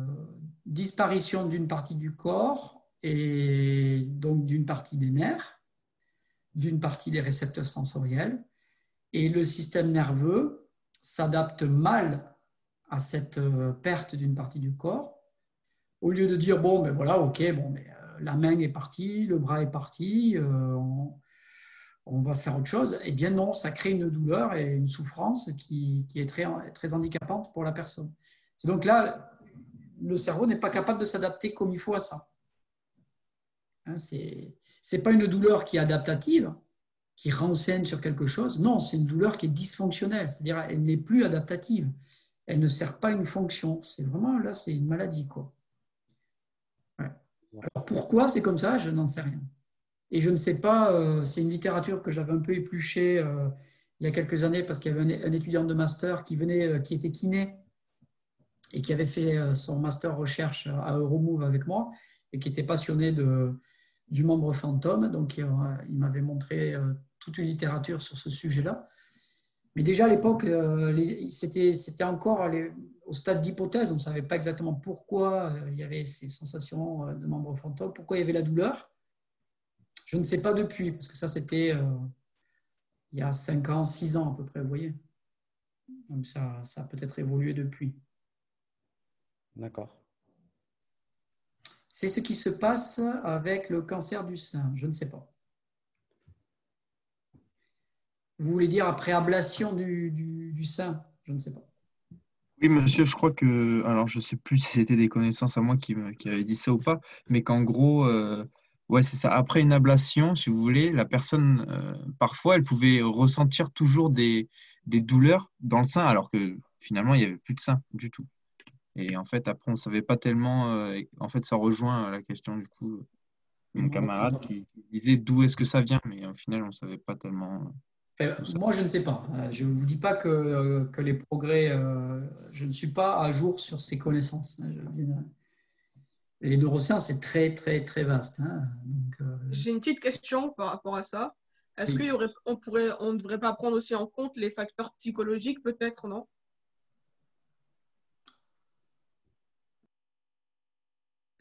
disparition d'une partie du corps et donc d'une partie des nerfs, d'une partie des récepteurs sensoriels, et le système nerveux s'adapte mal à cette perte d'une partie du corps. Au lieu de dire, bon, ben voilà, ok, bon, mais, la main est partie, le bras est parti, on va faire autre chose, eh bien non, ça crée une douleur et une souffrance qui est très, très handicapante pour la personne. C'est donc là, le cerveau n'est pas capable de s'adapter comme il faut à ça. C'est pas une douleur qui est adaptative, qui renseigne sur quelque chose, non, c'est une douleur qui est dysfonctionnelle, c'est-à-dire elle n'est plus adaptative, elle ne sert pas une fonction, c'est vraiment, là, c'est une maladie, quoi. Ouais. Alors pourquoi c'est comme ça, je n'en sais rien. Et je ne sais pas, c'est une littérature que j'avais un peu épluchée il y a quelques années parce qu'il y avait un étudiant de master qui était kiné et qui avait fait son master recherche à Euromove avec moi et qui était passionné du membre fantôme. Donc, il m'avait montré toute une littérature sur ce sujet-là. Mais déjà à l'époque, c'était encore au stade d'hypothèse. On ne savait pas exactement pourquoi il y avait ces sensations de membre fantôme, pourquoi il y avait la douleur. Je ne sais pas depuis, parce que ça, c'était il y a 5 ans, 6 ans à peu près, vous voyez. Donc, ça a peut-être évolué depuis. D'accord. C'est ce qui se passe avec le cancer du sein, je ne sais pas. Vous voulez dire après ablation du sein? Je ne sais pas. Oui, monsieur, je crois que, alors je ne sais plus si c'était des connaissances à moi qui avaient dit ça ou pas, mais qu'en gros, ouais, c'est ça. Après une ablation, si vous voulez, la personne, parfois, elle pouvait ressentir toujours des douleurs dans le sein, alors que finalement, il n'y avait plus de sein du tout. Et en fait, après, on ne savait pas tellement. En fait, ça rejoint la question du coup, mon camarade qui disait d'où est-ce que ça vient, mais au final, on ne savait pas tellement. Moi, je ne sais pas. Je ne vous dis pas que les progrès, je ne suis pas à jour sur ces connaissances. Les neurosciences, c'est très, très, très vaste. J'ai une petite question par rapport à ça. Est-ce Oui. on ne devrait pas prendre aussi en compte les facteurs psychologiques, peut-être, non?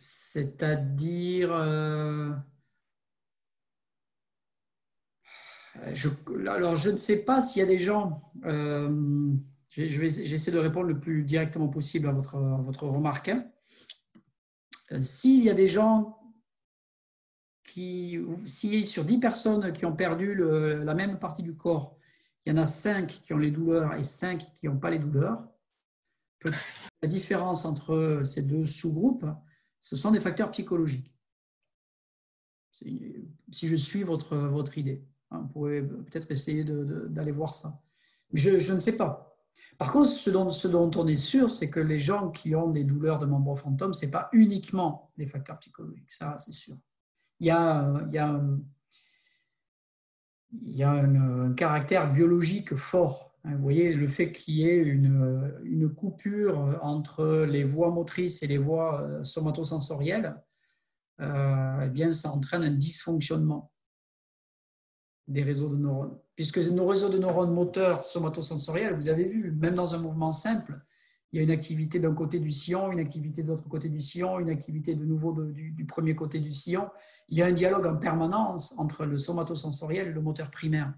C'est-à-dire, alors je ne sais pas s'il y a des gens, j'essaie de répondre le plus directement possible à votre remarque. S'il y a des gens si sur 10 personnes qui ont perdu la même partie du corps, il y en a 5 qui ont les douleurs et 5 qui n'ont pas les douleurs, la différence entre ces deux sous-groupes, ce sont des facteurs psychologiques. Si je suis votre idée, on pourrait peut-être essayer d'aller voir ça. Mais je ne sais pas. Par contre, ce dont on est sûr, c'est que les gens qui ont des douleurs de membre fantôme, ce n'est pas uniquement des facteurs psychologiques, ça c'est sûr. Il y a il y a un caractère biologique fort. Vous voyez, le fait qu'il y ait une coupure entre les voies motrices et les voies somatosensorielles, eh bien, ça entraîne un dysfonctionnement des réseaux de neurones. Puisque nos réseaux de neurones moteurs somatosensoriels, vous avez vu, même dans un mouvement simple, il y a une activité d'un côté du sillon, une activité de l'autre côté du sillon, une activité de nouveau du premier côté du sillon. Il y a un dialogue en permanence entre le somatosensoriel et le moteur primaire.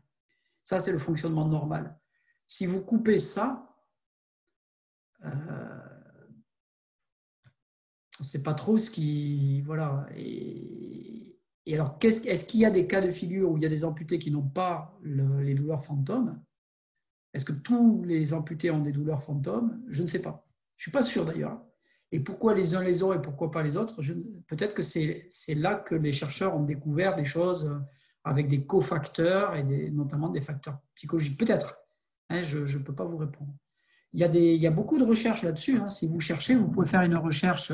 Ça, c'est le fonctionnement normal. Si vous coupez ça, on ne sait pas trop ce qui... Voilà. Et alors, est-ce qu'il y a des cas de figure où il y a des amputés qui n'ont pas les douleurs fantômes? Est-ce que tous les amputés ont des douleurs fantômes? Je ne sais pas. Je ne suis pas sûr d'ailleurs. Et pourquoi les uns les ont et pourquoi pas les autres? Peut-être que c'est là que les chercheurs ont découvert des choses avec des cofacteurs et notamment des facteurs psychologiques. Peut-être. Je ne peux pas vous répondre. Il y a beaucoup de recherches là-dessus. Si vous cherchez, vous pouvez faire une recherche,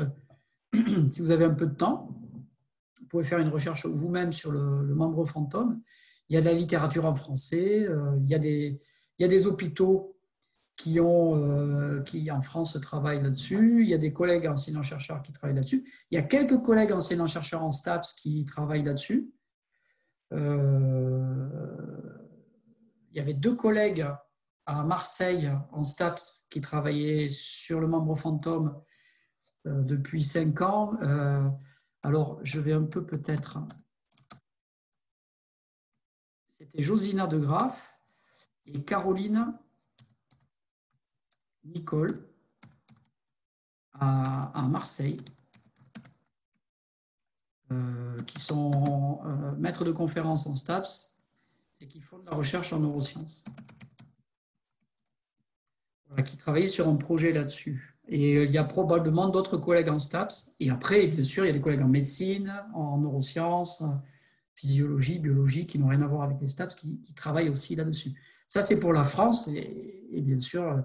si vous avez un peu de temps, vous pouvez faire une recherche vous-même sur le membre fantôme. Il y a de la littérature en français, il y a des hôpitaux qui en France travaillent là-desus, il y a des collègues enseignants-chercheurs qui travaillent là-dessus, il y a quelques collègues enseignants-chercheurs en STAPS qui travaillent là-dessus. Il y avait 2 collègues à Marseille en STAPS qui travaillaient sur le membre fantôme depuis 5 ans. Alors, je vais un peu peut-être... C'était Josina de Graaf et Caroline Nicole à Marseille, qui sont maîtres de conférences en STAPS et qui font de la recherche en neurosciences. Voilà, qui travaillaient sur un projet là-dessus. Et il y a probablement d'autres collègues en STAPS. Et après, bien sûr, il y a des collègues en médecine, en neurosciences, physiologie, biologie, qui n'ont rien à voir avec les STAPS, qui travaillent aussi là-dessus. Ça, c'est pour la France. Et bien sûr,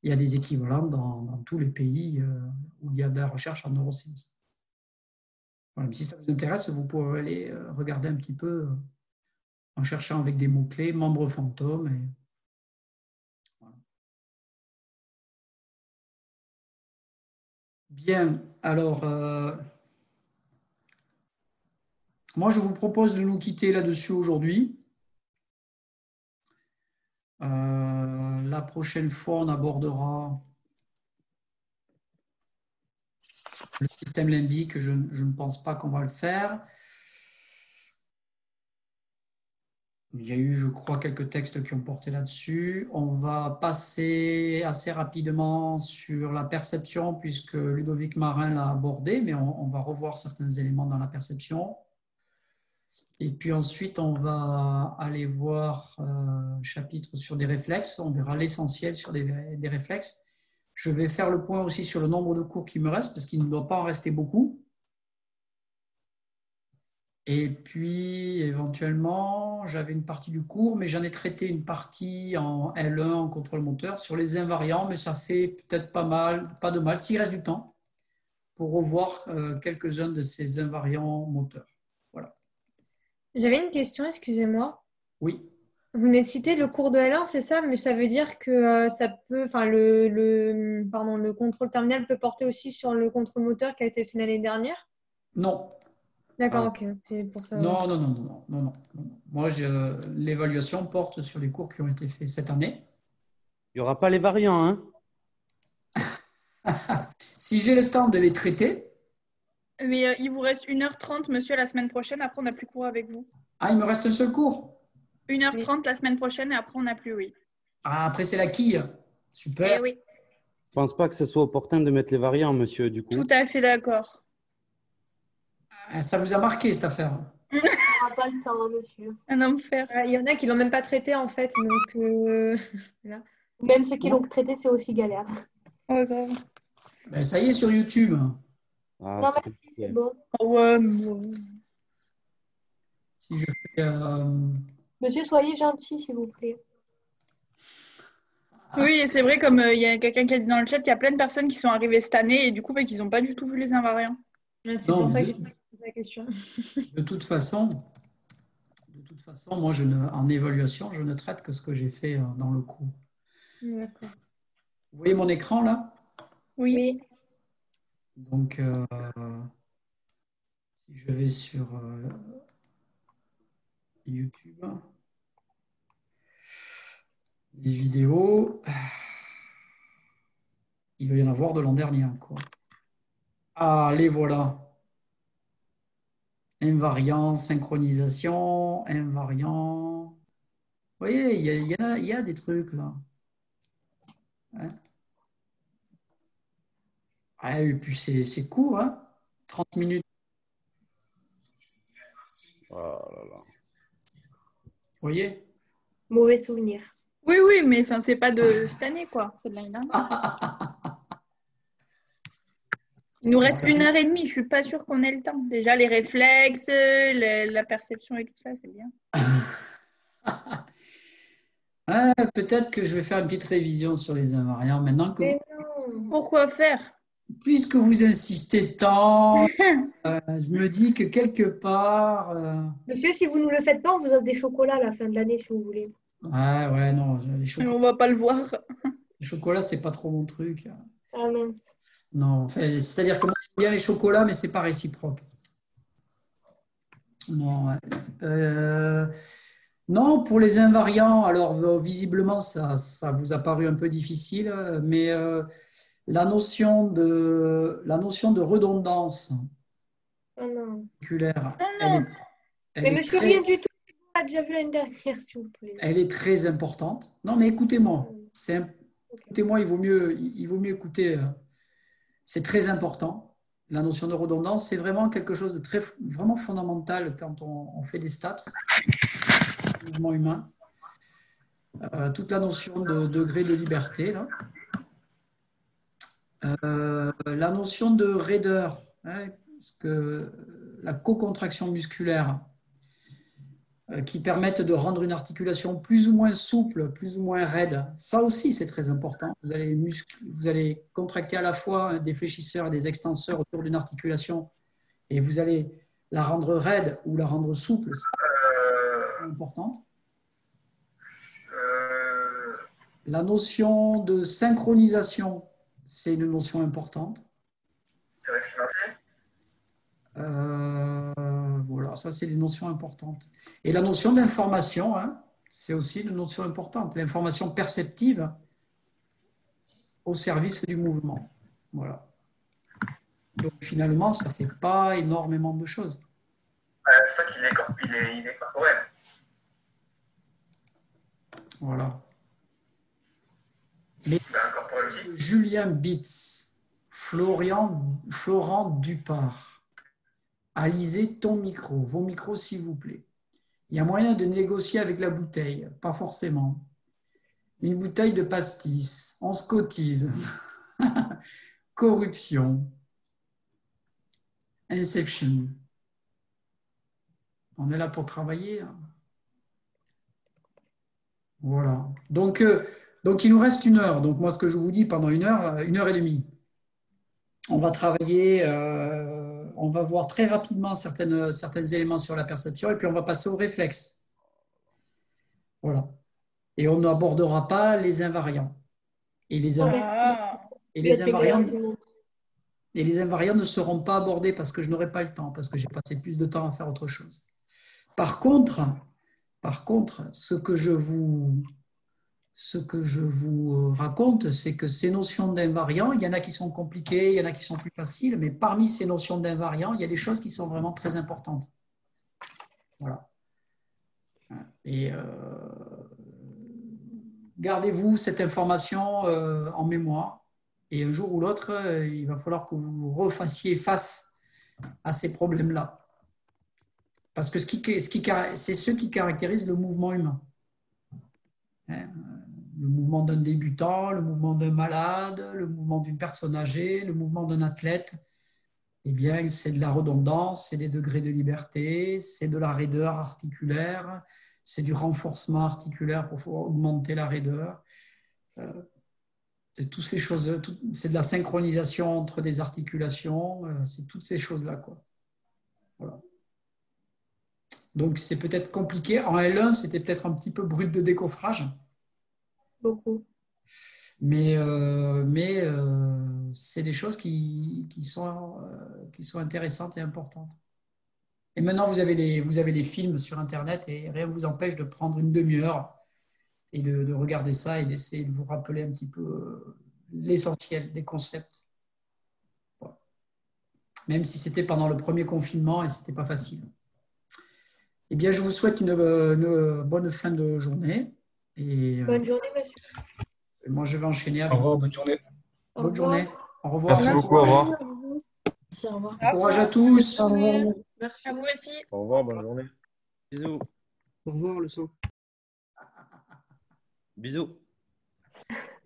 il y a des équivalents dans tous les pays où il y a de la recherche en neurosciences. Voilà, si ça vous intéresse, vous pouvez aller regarder un petit peu en cherchant avec des mots-clés, membres fantômes. Et... Voilà. Bien, alors, moi je vous propose de nous quitter là-dessus aujourd'hui. La prochaine fois, on abordera le système limbique. Je ne pense pas qu'on va le faire. Il y a eu, je crois, quelques textes qui ont porté là-dessus. On va passer assez rapidement sur la perception, puisque Ludovic Marin l'a abordé, mais on va revoir certains éléments dans la perception. Et puis ensuite, on va aller voir un chapitre sur des réflexes. On verra l'essentiel sur des réflexes. Je vais faire le point aussi sur le nombre de cours qui me reste, parce qu'il ne doit pas en rester beaucoup. Et puis, éventuellement, j'avais une partie du cours, mais j'en ai traité une partie en L1, en contrôle moteur, sur les invariants, mais ça fait peut-être pas de mal, s'il reste du temps, pour revoir quelques-uns de ces invariants moteurs. Voilà. J'avais une question, excusez-moi. Oui. Vous venez de citer le cours de L1, c'est ça, mais ça veut dire que ça peut, enfin, le contrôle terminal peut porter aussi sur le contrôle moteur qui a été fait l'année dernière? Non. D'accord, ok, c'est pour ça. Non. Moi, l'évaluation porte sur les cours qui ont été faits cette année. Il n'y aura pas les variants, hein? Si j'ai le temps de les traiter. Mais il vous reste 1h30, monsieur, la semaine prochaine. Après, on n'a plus cours avec vous. Ah, il me reste un seul cours? 1h30 la semaine prochaine et après, on n'a plus, oui. Ah, après, c'est la quille. Super. Eh oui. Je ne pense pas que ce soit opportun de mettre les variants, monsieur, du coup. Tout à fait d'accord. Ça vous a marqué, cette affaire? On n'aura pas le temps, monsieur. Un enfer. Il y en a qui ne l'ont même pas traité, en fait. Donc, voilà. Même ceux qui l'ont traité, c'est aussi galère. Ouais, grave. Ben, ça y est, sur YouTube. Ah, Non, merci, c'est bon. Ouais, Si je fais... Monsieur, soyez gentil, s'il vous plaît. Oui, c'est vrai, comme il y a quelqu'un qui a dit dans le chat, il y a plein de personnes qui sont arrivées cette année et du coup, qui n'ont pas du tout vu les invariants. C'est pour ça que j'ai posé la question. De toute façon, toute façon, moi, en évaluation, je ne traite que ce que j'ai fait dans le cours. D'accord. Vous voyez mon écran là? Oui. Donc, si je vais sur YouTube, les vidéos, il va y en avoir de l'an dernier encore. Ah, les voilà. Invariant, synchronisation, invariant. Vous voyez, il y a des trucs là. Hein? Ah, et puis c'est court, hein? 30 minutes. Oh là là. Vous voyez? Mauvais souvenir. Oui, oui, mais enfin, c'est pas de cette année, quoi. C'est de l'année dernière. Il nous reste 1h30. Je suis pas sûre qu'on ait le temps. Déjà, les réflexes, la perception et tout ça, c'est bien. Ah, peut-être que je vais faire une petite révision sur les invariants maintenant que Mais non. Pourquoi faire? puisque vous insistez tant, je me dis que quelque part. Monsieur, si vous ne nous le faites pas, on vous offre des chocolats à la fin de l'année, si vous voulez. Ouais, non, les On va pas le voir. chocolats, c'est pas trop mon truc. Ah mince. Non, enfin, c'est-à-dire que moi, j'aime bien les chocolats, mais c'est pas réciproque. Non, ouais. Non, pour les invariants, alors visiblement, ça vous a paru un peu difficile, mais la notion de redondance Ah non. moléculaire, Ah non. Mais monsieur, rien du tout. On l'a déjà vu l'année dernière, s'il vous plaît. elle est très importante. Non, mais écoutez-moi. Écoutez-moi, il vaut mieux écouter. C'est très important. La notion de redondance, c'est vraiment quelque chose de vraiment fondamental quand on fait des STAPS, mouvement humain. Toute la notion de degré de liberté, là. La notion de raideur, hein, parce que la co-contraction musculaire qui permettent de rendre une articulation plus ou moins souple, plus ou moins raide, ça aussi c'est très important. Vous allez contracter à la fois des fléchisseurs et des extenseurs autour d'une articulation et vous allez la rendre raide ou la rendre souple, c'est importante. La notion de synchronisation, c'est une notion importante. C'est référencé? Voilà, ça c'est des notions importantes. Et la notion d'information, hein, c'est aussi une notion importante. L'information perceptive au service du mouvement. Voilà. Donc finalement, ça ne fait pas énormément de choses. C'est ça qu'il est corporel. Voilà. Mais Julien Bitz, Florent Dupart, alisez ton micro, vos micros s'il vous plaît. Il y a moyen de négocier avec la bouteille, pas forcément. Une bouteille de pastis, on se cotise. Corruption. Inception. On est là pour travailler. Voilà. Donc, il nous reste 1 heure. Donc, moi, ce que je vous dis, pendant 1 heure, 1h30, on va travailler, on va voir très rapidement certains éléments sur la perception et puis on va passer au réflexe. Voilà. Et on n'abordera pas les invariants. Et les invariants ne seront pas abordés parce que je n'aurai pas le temps, parce que j'ai passé plus de temps à faire autre chose. Par contre, ce que je vous raconte, c'est que ces notions d'invariants, il y en a qui sont compliquées, il y en a qui sont plus faciles, mais parmi ces notions d'invariants, il y a des choses qui sont vraiment très importantes. Voilà. Et gardez-vous cette information en mémoire. Et un jour ou l'autre, il va falloir que vous refassiez face à ces problèmes-là. Parce que c'est ce qui caractérise le mouvement humain. Le mouvement d'un débutant, le mouvement d'un malade, le mouvement d'une personne âgée, le mouvement d'un athlète, eh bien, c'est de la redondance, c'est des degrés de liberté, c'est de la raideur articulaire, c'est du renforcement articulaire pour augmenter la raideur. C'est toutes ces choses, c'est de la synchronisation entre des articulations, c'est toutes ces choses-là, quoi. Voilà. Donc, c'est peut-être compliqué. En L1, c'était peut-être un petit peu brut de décoffrage. Beaucoup. Mais c'est des choses qui sont intéressantes et importantes. Et maintenant, vous avez les films sur Internet et rien ne vous empêche de prendre une demi-heure et de regarder ça et d'essayer de vous rappeler un petit peu l'essentiel des concepts. Voilà. Même si c'était pendant le premier confinement et ce n'était pas facile. Eh bien, je vous souhaite une bonne fin de journée. Et, Bonne journée, monsieur. moi, je vais enchaîner Au avec revoir, vous. bonne journée. Bonne journée. Au revoir. Merci beaucoup, au revoir. Merci, au revoir. Bon courage à tous. Merci à vous aussi. Au revoir, bonne journée. Bisous. Au revoir, le son. Bisous.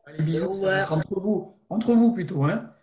Allez, bisous. Au Ça va revoir. être entre vous plutôt. Hein.